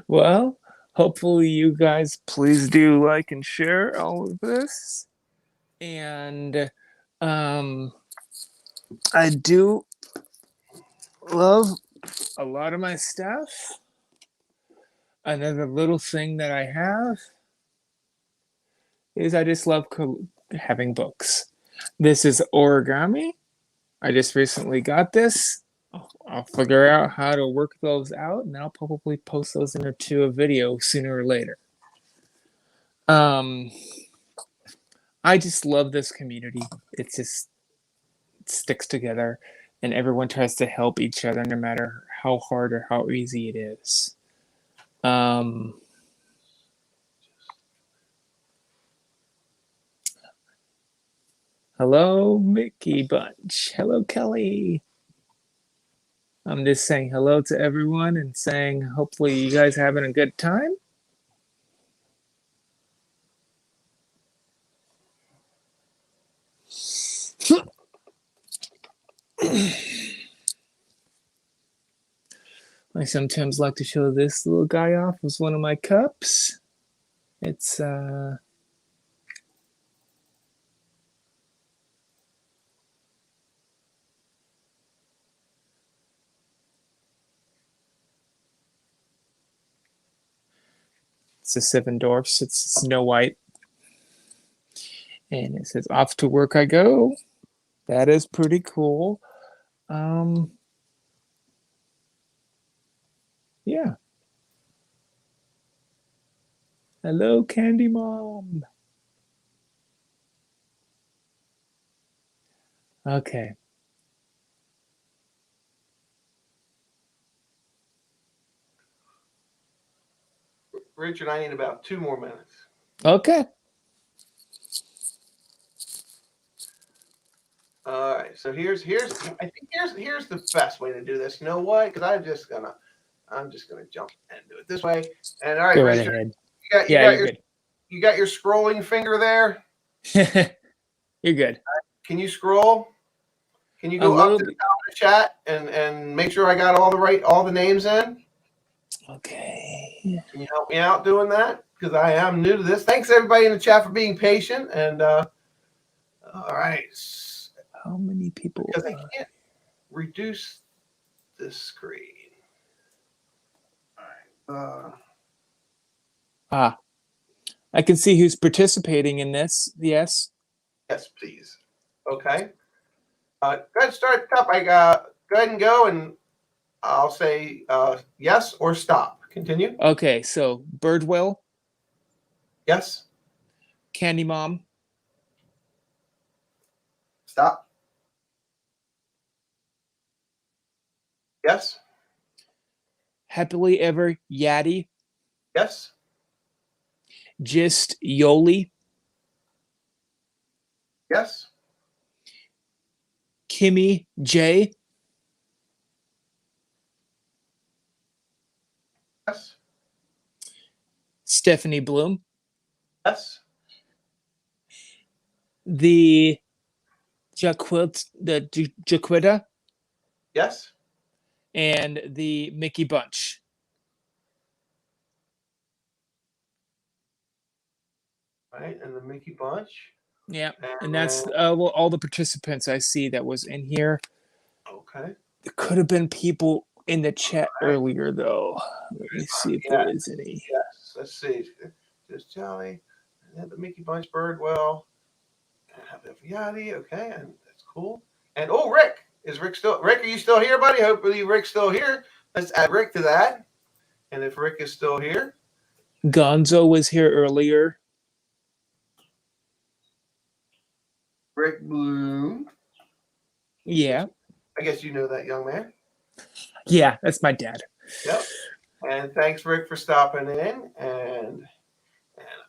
Well, hopefully you guys please do like and share all of this. And I do love a lot of my stuff. Another little thing that I have is I just love having books. This is origami. I just recently got this. I'll figure out how to work those out, and I'll probably post those into a video sooner or later. I just love this community. It sticks together, and everyone tries to help each other, no matter how hard or how easy it is. Hello, Mickey Bunch. Hello, Kelly. I'm just saying hello to everyone and saying hopefully you guys are having a good time. I sometimes like to show this little guy off as one of my cups. It's a Seven Dwarfs. It's Snow White. And it says, "Off to work I go." That is pretty cool. Yeah. Hello, Candy Mom. Okay. Richard, I need about 2 more minutes. Okay. All right. So here's I think here's the best way to do this. You know what? Because I'm just gonna jump and do it this way. And all right, Go right Richard, ahead. you got your scrolling finger there. You're good. Can you scroll? Can you go up to the top of the chat and make sure I got all the names in? Okay. Can you help me out doing that? Because I am new to this. Thanks everybody in the chat for being patient. And all right. How many people? Because I can't reduce this screen. All right. I can see who's participating in this. Yes. Yes, please. Okay. Go ahead, start at the top. Go ahead and go, and I'll say yes or stop. Continue. Okay, so Birdwell. Yes. Candy Mom. Stop. Yes. Happily Ever Yaddy. Yes. Just Yoli. Yes. Kimmy J. Yes. Stephanie Bloom. Yes. The Jaquita. Yes. And the Mickey Bunch. All right, and the Mickey Bunch. Yeah, and that's all the participants I see that was in here. Okay. There could have been people in the chat earlier, though. Let me see if there is any. Yes, let's see. Just Jolly, and then the Mickey Bunch, Birdwell, and have the Yachty. Okay, and that's cool. And Rick. Is Rick still? Rick, are you still here, buddy? Hopefully Rick's still here. Let's add Rick to that. And if Rick is still here. Gonzo was here earlier. Rick Bloom. Yeah. I guess you know that young man. Yeah, that's my dad. Yep. And thanks, Rick, for stopping in. And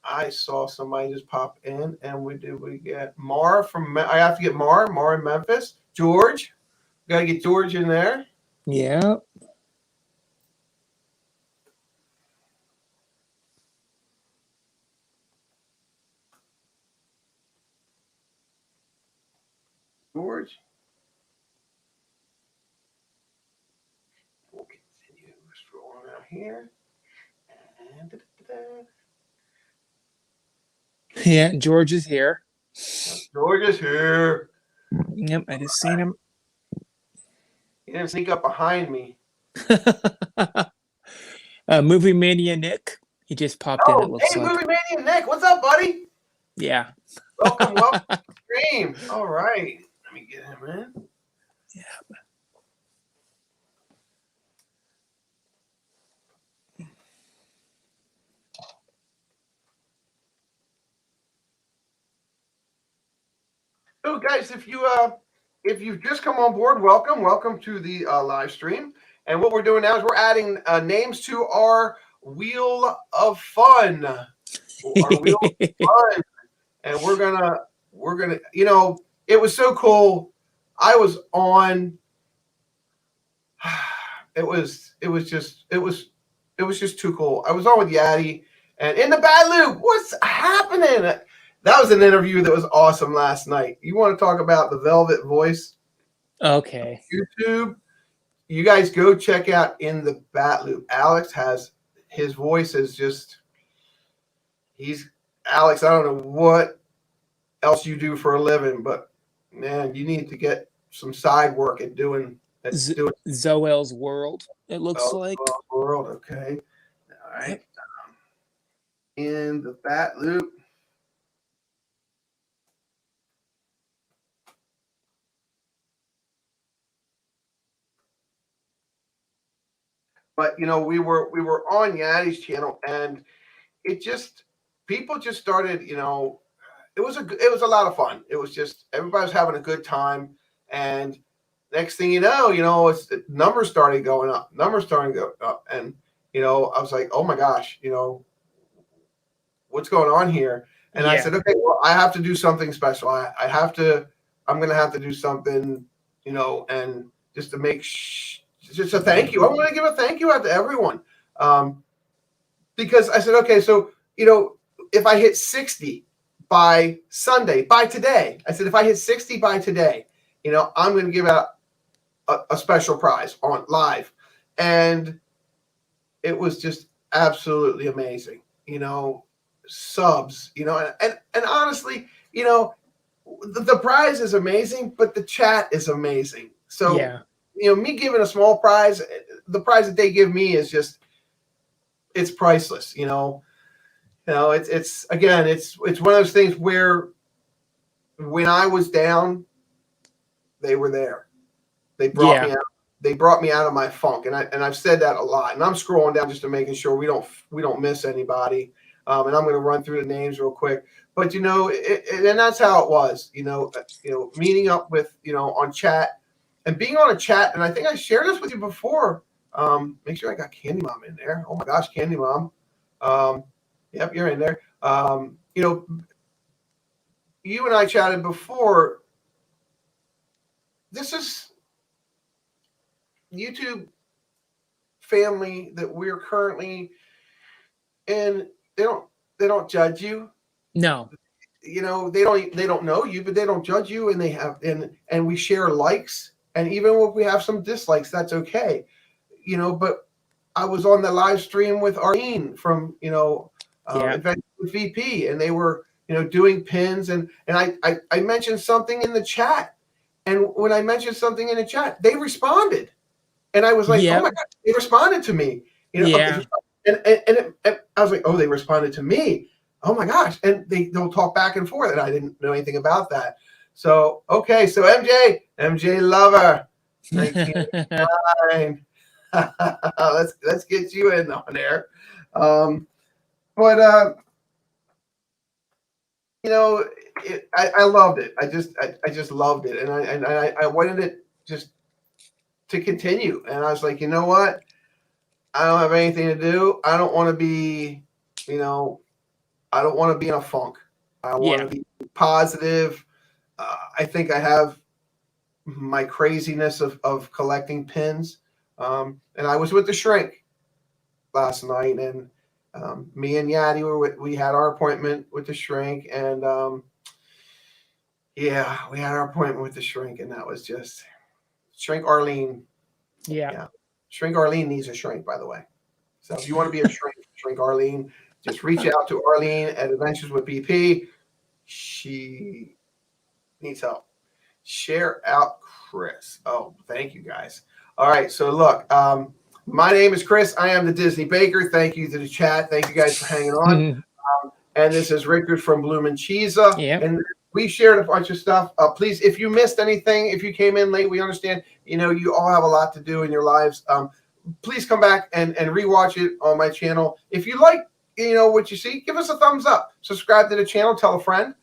I saw somebody just pop in. And we get Mar from? I have to get Mar in Memphis. George. Got to get George in there. Yeah. here. And Yeah, George is here. George is here. Yep, I just seen him. He didn't sneak up behind me. Movie Mania Nick. He just popped in, it Oh, looks hey, like. Movie Mania Nick. What's up, buddy? Yeah. Welcome to the stream. All right. Let me get him in. Yeah. So, guys, if you've just come on board, welcome to the live stream. And what we're doing now is we're adding names to our Wheel of Fun. Our Wheel of Fun, and we're gonna, it was so cool. I was on. It was just too cool. I was on with Yadi and in the Bad Loop. What's happening? That was an interview that was awesome last night. You want to talk about the Velvet Voice? Okay. YouTube. You guys go check out In the Bat Loop. Alex has his voice is just he's Alex. I don't know what else you do for a living, but man, you need to get some side work at doing Zoel's World, it looks like. World, okay. All right. Yep. In the Bat Loop. But we were on Yadi's channel, and it just people just started. It was a lot of fun. It was just everybody was having a good time, and next thing you know, it's the numbers started going up. Numbers started going up, and I was like, oh my gosh, what's going on here? And I said, okay, well, I have to do something special. I'm going to have to do something, and just to make just a thank you. I'm going to give a thank you out to everyone. Because I said, okay, so, if I hit 60 by Sunday, by today, I said, if I hit 60 by today, I'm going to give out a special prize on live. And it was just absolutely amazing, subs, and honestly, the prize is amazing, but the chat is amazing. So, me giving a small prize, the prize that they give me is just, it's priceless. It's again, it's one of those things where when I was down, they were there. They brought me out. They brought me out of my funk, and I've said that a lot. And I'm scrolling down just to making sure we don't miss anybody. And I'm going to run through the names real quick. But and that's how it was. Meeting up with on chat and being on a chat. And I think I shared this with you before. Make sure I got Candy Mom in there. Oh my gosh, Candy Mom. Yep, you're in there. You and I chatted before. This is YouTube family that we're currently in. They don't judge you. No. They don't know you, but they don't judge you, and they have and we share likes, and even if we have some dislikes, that's okay. But I was on the live stream with Arlene from Adventure with VP, and they were doing pins, and I mentioned something in the chat, and when I mentioned something in the chat, they responded, and I was like, oh my God, they responded to me. And I was like, oh, they responded to me. Oh my gosh, and they'll talk back and forth, and I didn't know anything about that. So okay, so MJ Lover, 1989. Let's get you in on there. But I loved it. I just loved it, and I wanted it just to continue. And I was like, you know what? I don't have anything to do. I don't want to be, I don't want to be in a funk. I want to be positive. I think I have my craziness of collecting pins. And I was with the shrink last night, and me and Yadi we had our appointment with the shrink, and we had our appointment with the shrink, and that was just Shrink Arlene. Yeah. Shrink Arlene needs a shrink, by the way. So if you want to be a shrink Arlene, just reach out to Arlene at Adventures with BP. She needs help. Share out Chris. Oh, thank you guys. All right. So look, my name is Chris. I am the Disney Baker. Thank you to the chat. Thank you guys for hanging on. And this is Richard from Bloomin' Cheesa. Yep. And we shared a bunch of stuff. Please, if you missed anything, if you came in late, we understand, you all have a lot to do in your lives. Please come back and rewatch it on my channel. If you like, what you see, give us a thumbs up. Subscribe to the channel. Tell a friend.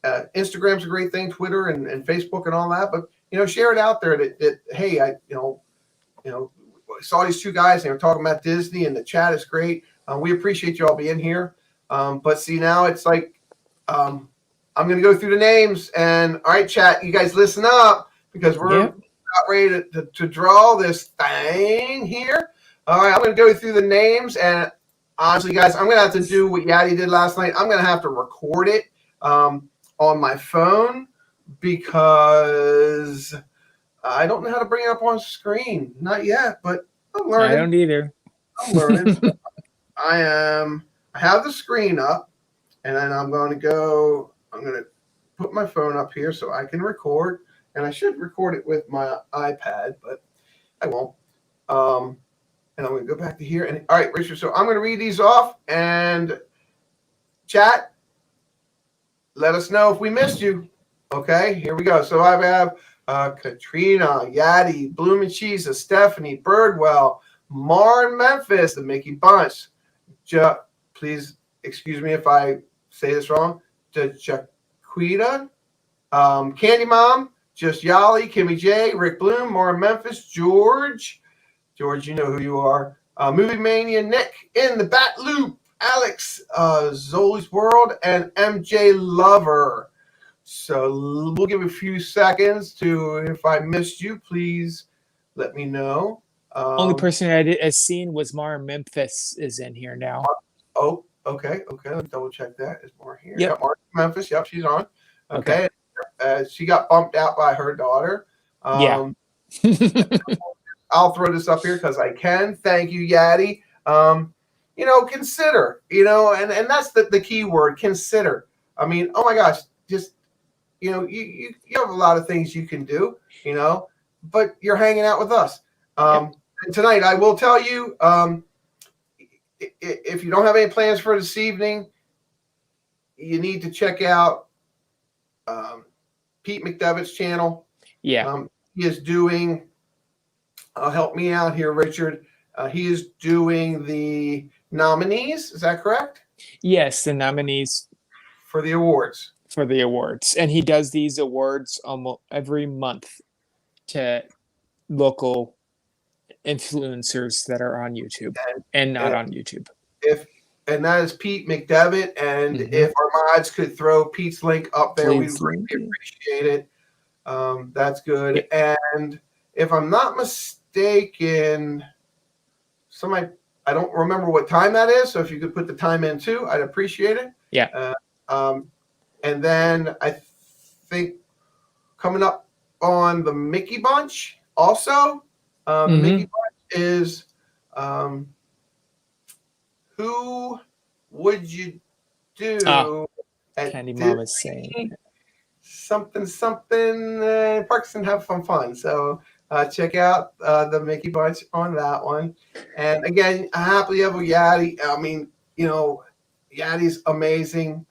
Instagram's a great thing, Twitter and Facebook and all that. But, share it out there that hey, I saw these two guys, they were talking about Disney, and the chat is great. We appreciate you all being here. But see, now it's like, I'm going to go through the names, and all right, chat, you guys listen up, because we're about ready to draw this thing here. All right, I'm going to go through the names, and honestly, guys, I'm going to have to do what Yadi did last night. I'm going to have to record it on my phone, because I don't know how to bring it up on screen. Not yet, but I'm learning. I don't either. I'm learning. I have the screen up, and then I'm going to put my phone up here so I can record, and I should record it with my iPad, but I won't. And I'm going to go back to here. And all right, Richard, so I'm going to read these off, and chat, let us know if we missed you. Okay, here we go. So I have Katrina, Yadi, Bloomin' Cheesa, Stephanie, Birdwell, Mar in Memphis, the Mickey Bunch. Please excuse me if I say this wrong. Jaquita, Candy Mom, Just Yali, Kimmy J, Rick Bloom, Mar in Memphis, George, you know who you are. Movie Mania, Nick in the Bat Loop, Alex, Zoli's World, and MJ Lover. So we'll give a few seconds to, if I missed you, please let me know. Only person I seen was Mara Memphis is in here now. Oh, okay. Let's double check that. Is Mar here? Yep. Mar Memphis. Yep, she's on. Okay. She got bumped out by her daughter. Yeah. I'll throw this up here because I can. Thank you, Yadi. Consider, and that's the key word, consider. I mean, oh my gosh, just, you have a lot of things you can do, but you're hanging out with us. And tonight, I will tell you, if you don't have any plans for this evening, you need to check out Pete McDevitt's channel. Yeah. He is doing, help me out here, Richard. He is doing the nominees. Is that correct? Yes, the nominees for the awards. And he does these awards almost every month to local influencers that are on YouTube and not on YouTube. And that is Pete McDevitt. And if our mods could throw Pete's link up there, we'd really appreciate it. That's good. And if I'm not mistaken, I don't remember what time that is. So if you could put the time in too, I'd appreciate it. Yeah. And then I think coming up on the Mickey Bunch also, the Mickey Bunch is who would you do at Candy Mom is saying something Parks and Have Fun. So check out the Mickey Bunch on that one. And again, happily ever Yadi. I mean, Yadi's amazing.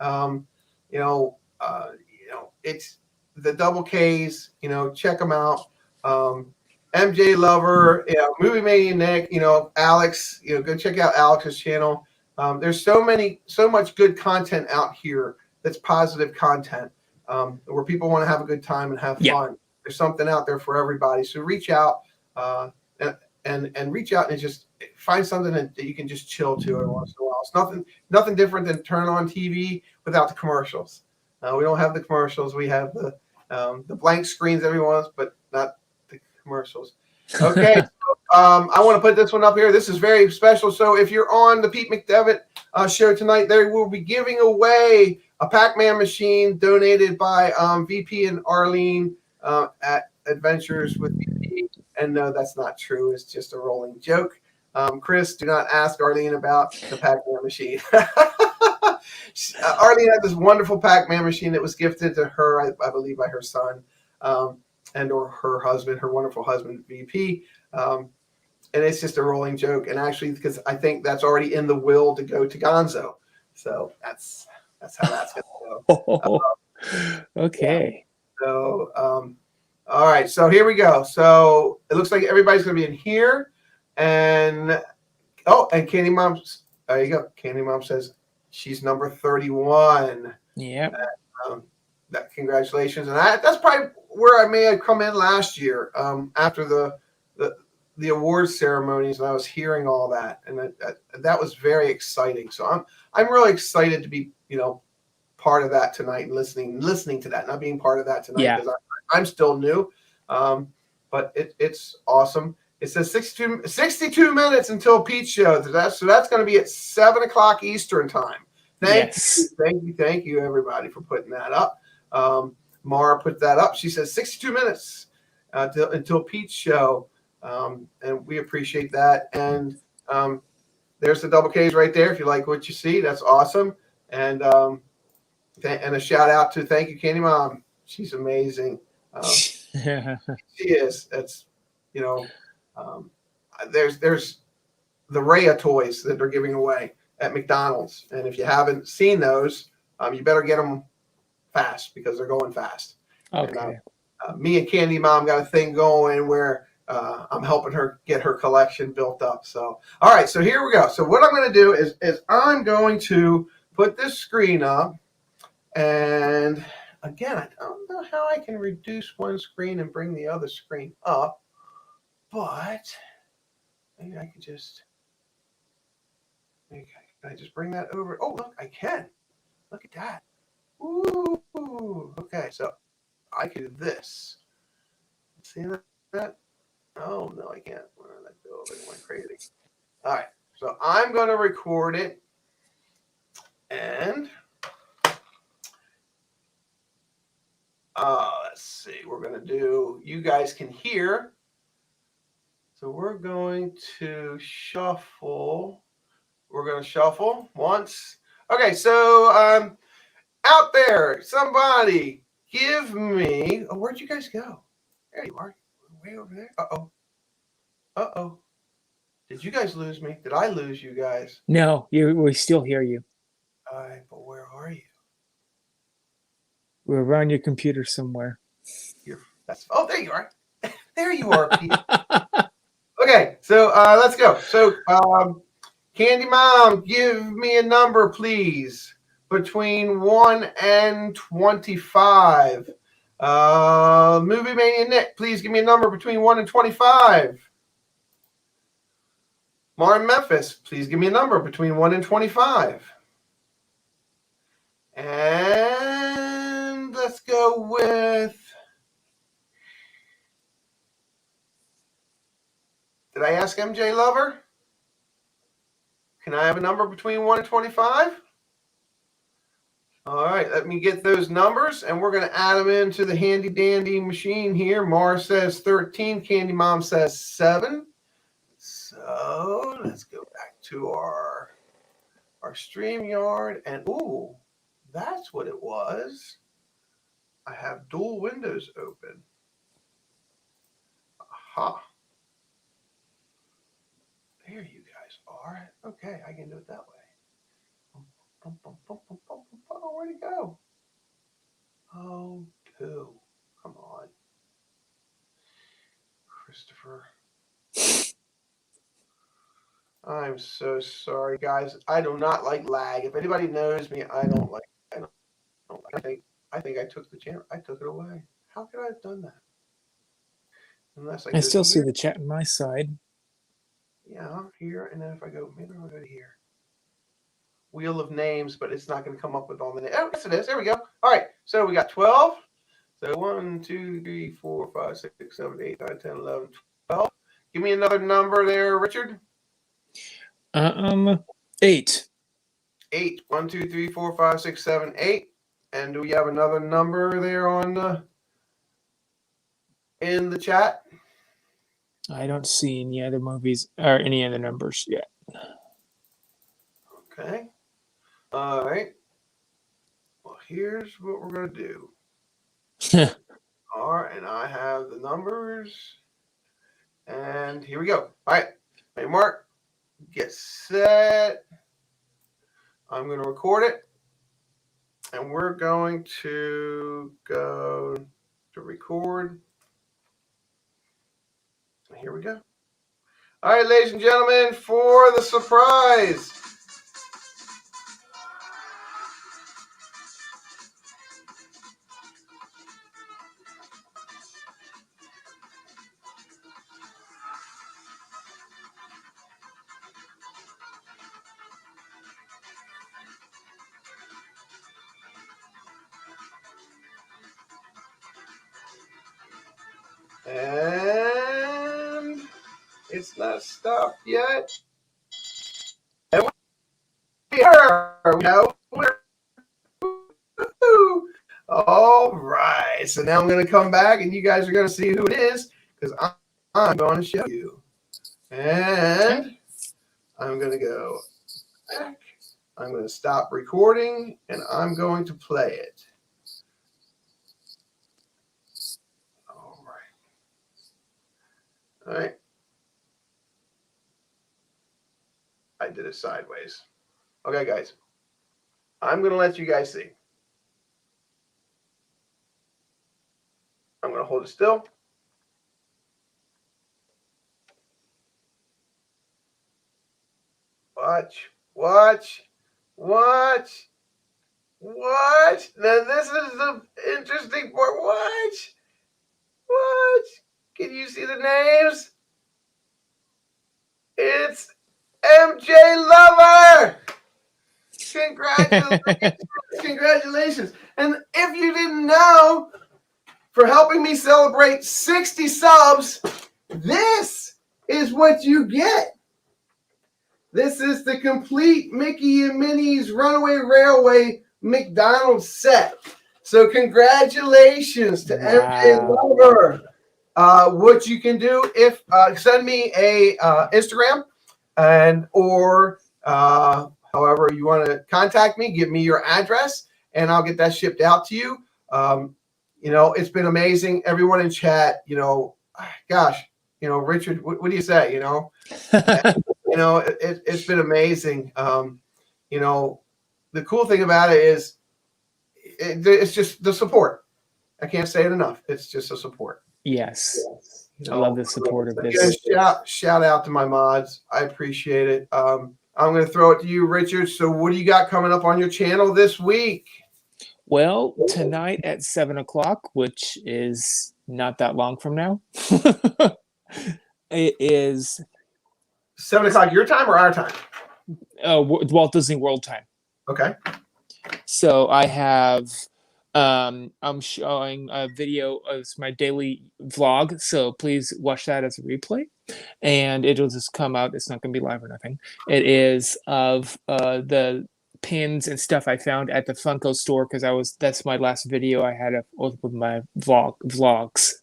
It's the double K's, check them out. MJ Lover, Movie Mania Nick, Alex, go check out Alex's channel. There's so much good content out here that's positive content, where people want to have a good time and have fun. There's something out there for everybody. So reach out and reach out and just find something that you can just chill to every once in a while. It's nothing different than turn on TV without the commercials. We don't have the commercials. We have the blank screens every once, but not the commercials. Okay. I want to put this one up here. This is very special. So if you're on the Pete McDevitt show tonight, they will be giving away a Pac-Man machine donated by VP and Arlene at Adventures with VP. And no, that's not true. It's just a rolling joke. Chris, do not ask Arlene about the Pac-Man machine. Arlene had this wonderful Pac-Man machine that was gifted to her, I believe, by her son and or her husband, her wonderful husband, VP. And it's just a rolling joke. And actually, because I think that's already in the will to go to Gonzo. So that's how that's going to go. Okay. Yeah. So, all right. So here we go. So it looks like everybody's going to be in here. And, and Candy Mom, there you go. Candy Mom says she's number 31. Yeah. Congratulations. And that's probably where I may have come in last year after the awards ceremonies, and I was hearing all that, and that was very exciting. So I'm really excited to be, part of that tonight and listening to that, not being part of that tonight because I'm still new. But it's awesome. It says 62 minutes until Pete's show. So that's going to be at 7:00 Eastern time. Thank you, everybody, for putting that up. Mara put that up. She says 62 minutes until Pete's show. And we appreciate that. And there's the double K's right there. If you like what you see, that's awesome. And and a shout out to thank you, Candy Mom. She's amazing. She is. That's there's the Rhea toys that they're giving away at McDonald's, and if you haven't seen those, you better get them fast because they're going fast. Okay. And, me and Candy Mom got a thing going where I'm helping her get her collection built up. So, all right, so here we go. So what I'm going to do is I'm going to put this screen up. And again, I don't know how I can reduce one screen and bring the other screen up, but maybe I can just, can I just bring that over? Oh, look, I can. Look at that. Ooh, okay, so I can do this. See that? Oh, no, I can't. Where did that go? It went crazy. All right, so I'm going to record it. And let's see. We're going to do, you guys can hear. So we're going to shuffle. We're going to shuffle once. Okay, so out there, somebody give me. Oh, where'd you guys go? There you are. Way over there. Uh-oh. Did you guys lose me? Did I lose you guys? No, we still hear you. All right, but where are you? We're around your computer somewhere. There you are. There you are, Pete. Okay, so let's go. So, Candy Mom, give me a number, please, between 1 and 25. Movie Mania Nick, please give me a number between 1 and 25. Martin Memphis, please give me a number between 1 and 25. And let's go with. Did I ask MJ Lover? Can I have a number between 1 and 25? All right, let me get those numbers, and we're going to add them into the handy dandy machine here. Mars says 13. Candy Mom says 7. So let's go back to our StreamYard, and ooh, that's what it was. I have dual windows open. Aha. There you guys are. Okay, I can do it that way. Oh, where'd it go? Oh, poo. Come on. Christopher. I'm so sorry, guys. I do not like lag. If anybody knows me, I don't like. I think I took the channel. I took it away. How could I have done that? Unless I still see the chat on my side. Yeah, here, and then if I go, maybe I'll go to here. Wheel of names, but it's not going to come up with all the names. Oh, yes, it is. There we go. All right, so we got 12. So 1, 2, 3, 4, 5, 6, 7, 8, 9, 10, 11, 12. Give me another number there, Richard. 8. 8. 1, 2, 3, 4, 5, 6, 7, 8. And do we have another number there on in the chat? I don't see any other movies or any other numbers yet. Okay. All right. Well, here's what we're going to do. All right, and I have the numbers. And here we go. All right. Hey, Mark, get set. I'm going to record it. And we're going to go to record. Here we go. All right, ladies and gentlemen, for the surprise. And it's not stopped yet. And we have all right. So now I'm going to come back and you guys are going to see who it is because I'm going to show you. And I'm going to go back. I'm going to stop recording and I'm going to play it. All right. All right. I did it sideways. Okay, guys. I'm going to let you guys see. I'm going to hold it still. Watch, watch, watch, watch. Now this is the interesting part. Watch, watch. Can you see the names? It's MJ Lover. Congratulations. Congratulations. And if you didn't know, for helping me celebrate 60 subs, this is what you get. This is the complete Mickey and Minnie's Runaway Railway McDonald's set. So congratulations to MJ Lover. What you can do if send me a Instagram and or however you want to contact me, give me your address and I'll get that shipped out to you. You know, it's been amazing. Everyone in chat, you know, gosh, you know, Richard, what do you say? You know, you know, it's been amazing. You know, the cool thing about it is it's just the support. I can't say it enough. It's just a support. Yes. You I love the support of this. Shout out to my mods. I appreciate it. I'm going to throw it to you, Richard. So what do you got coming up on your channel this week? Well, tonight at 7 o'clock, which is not that long from now, it is 7 o'clock your time or our time? Walt Disney World time. Okay. So I have I'm showing a video of my daily vlog, so please watch that as a replay, and it'll just come out. It's not going to be live or nothing. It is of the pins and stuff I found at the Funko store because that's my last video I had with my vlogs.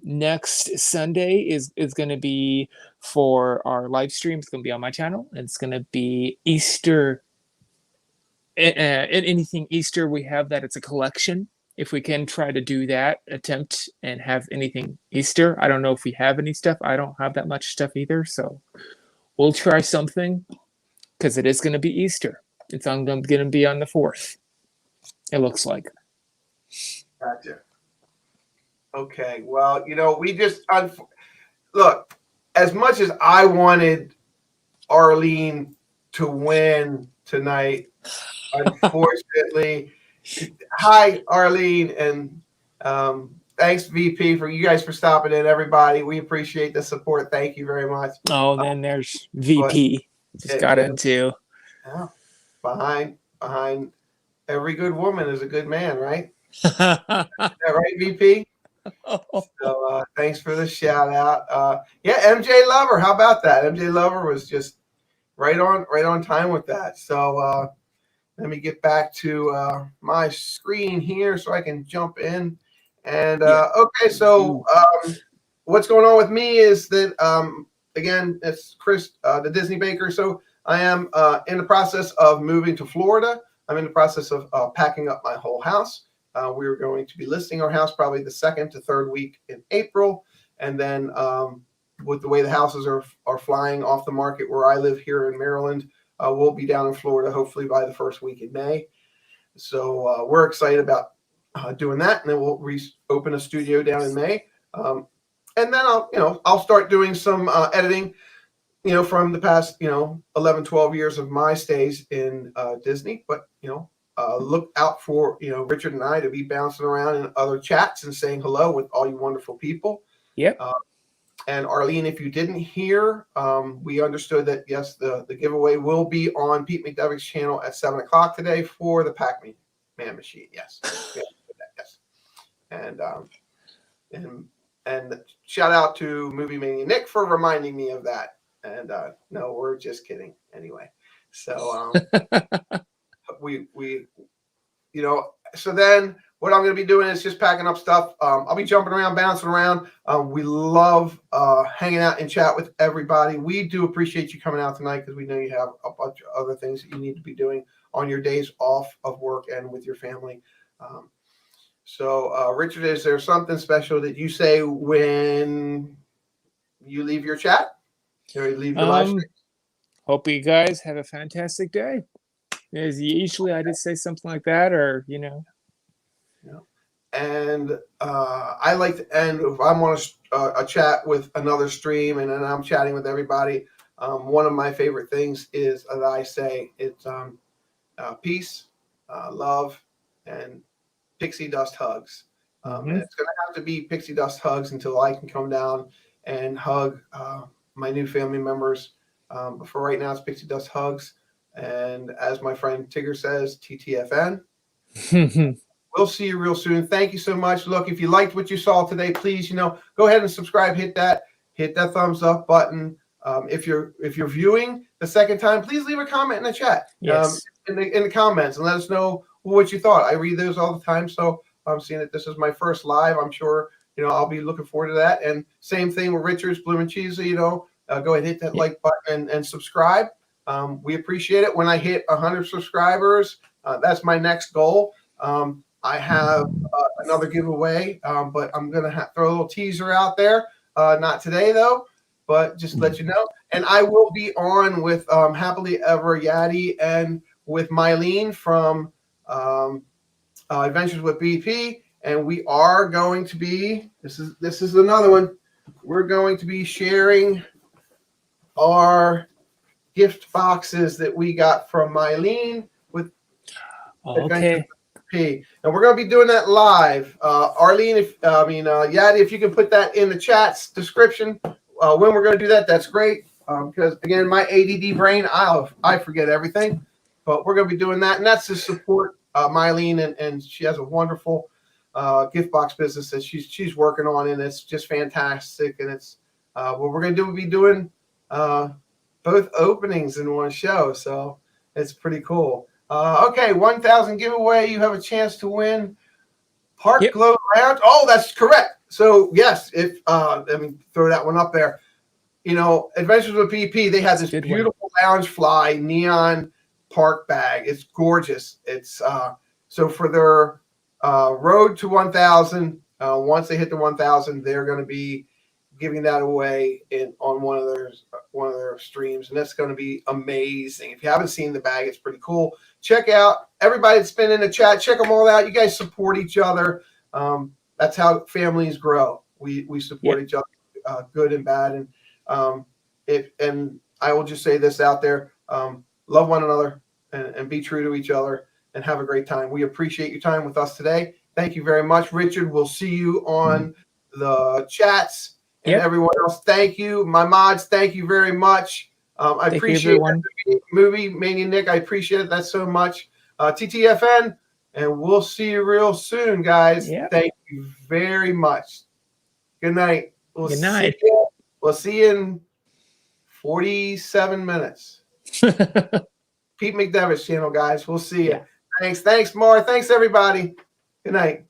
Next Sunday is going to be for our live stream. It's going to be on my channel. It's going to be Easter. Anything Easter we have that it's a collection. If we can try to do that, attempt and have anything Easter. I don't know if we have any stuff. I don't have that much stuff either, so we'll try something because it is going to be Easter. It's going to be on the 4th. It looks like. Gotcha. Okay. Well, you know, we just look. As much as I wanted Arlene to win tonight, unfortunately, hi Arlene, and thanks VP for you guys for stopping in. Everybody, we appreciate the support. Thank you very much. Oh, then there's VP. Just got into. Yeah, behind every good woman is a good man, right? Is that right, VP? So thanks for the shout out. Yeah, MJ Lover. How about that? MJ Lover was just right on time with that. So let me get back to my screen here so I can jump in. And okay, so what's going on with me is that, again, it's Chris, the Disney Baker. So I am in the process of moving to Florida. I'm in the process of packing up my whole house. We're going to be listing our house probably the 2nd to 3rd week in April. And then with the way the houses are flying off the market where I live here in Maryland, we'll be down in Florida hopefully by the 1st week in May. So we're excited about doing that. And then we'll open a studio down in May. And then I'll start doing some editing, from the past, 11, 12 years of my stays in Disney. But, look out for, Richard and I to be bouncing around in other chats and saying hello with all you wonderful people. Yep. And Arlene, if you didn't hear, we understood that, yes, the giveaway will be on Pete McDevick's channel at 7 o'clock today for the Pac-Man machine. Yes. Yes. And shout out to Movie Mania Nick for reminding me of that. And no, we're just kidding. Anyway, so so then what I'm going to be doing is just packing up stuff. I'll be jumping around, bouncing around. We love hanging out and chat with everybody. We do appreciate you coming out tonight because we know you have a bunch of other things that you need to be doing on your days off of work and with your family. So, Richard, is there something special that you say when you leave your chat? Or you leave your live stream? Hope you guys have a fantastic day. As usually I just say something like that, or And I like to end if I'm on a chat with another stream and then I'm chatting with everybody. One of my favorite things is that I say it's peace, love, and pixie dust hugs. And it's going to have to be pixie dust hugs until I can come down and hug my new family members. But for right now, it's pixie dust hugs. And as my friend Tigger says, TTFN. We'll see you real soon. Thank you so much. Look, if you liked what you saw today, please, go ahead and subscribe. Hit that thumbs up button. If you're viewing the second time, please leave a comment in the chat. Yes. In the comments and let us know what you thought. I read those all the time, so I'm seeing that this is my first live. I'm sure I'll be looking forward to that. And same thing with Richard's Bloom and Cheesy. Go ahead and hit that like button and subscribe. We appreciate it. When I hit 100 subscribers, that's my next goal. I have another giveaway, but I'm gonna throw a little teaser out there. Not today though, but just to let you know. And I will be on with Happily Ever Yadi and with Mylene from Adventures with BP, and we are going to be. This is another one. We're going to be sharing our gift boxes that we got from Mylene with Adventures with BP, and we're going to be doing that live. Arlene, Yadi, if you can put that in the chat's description when we're going to do that, that's great. Because again, my ADD brain, I forget everything. But we're going to be doing that, and that's to support Mylene, and she has a wonderful gift box business that she's working on, and it's just fantastic. And it's what we're going to be doing both openings in one show, so it's pretty cool. Okay, 1,000 giveaway. You have a chance to win Park Glow Lounge. Oh, that's correct. So yes, if let me throw that one up there. Adventures with BP, they have this beautiful Loungefly neon park bag. It's gorgeous. It's so for their road to 1,000. Once they hit the 1,000, they're going to be giving that away on one of their streams, and that's going to be amazing. If you haven't seen the bag, it's pretty cool. Check out everybody that's been in the chat. Check them all out. You guys support each other. That's how families grow. We support each other, good and bad. And I will just say this out there: love one another and be true to each other, and have a great time. We appreciate your time with us today. Thank you very much, Richard. We'll see you on the chats. And everyone else, thank you. My mods, thank you very much. I appreciate it. Movie Mania Nick, I appreciate that so much. TTFN, and we'll see you real soon, guys. Thank you very much. Good night. Good night. We'll see you in 47 minutes. Pete McDevick's channel, guys. We'll see you. Thanks, Mar. Thanks, everybody. Good night.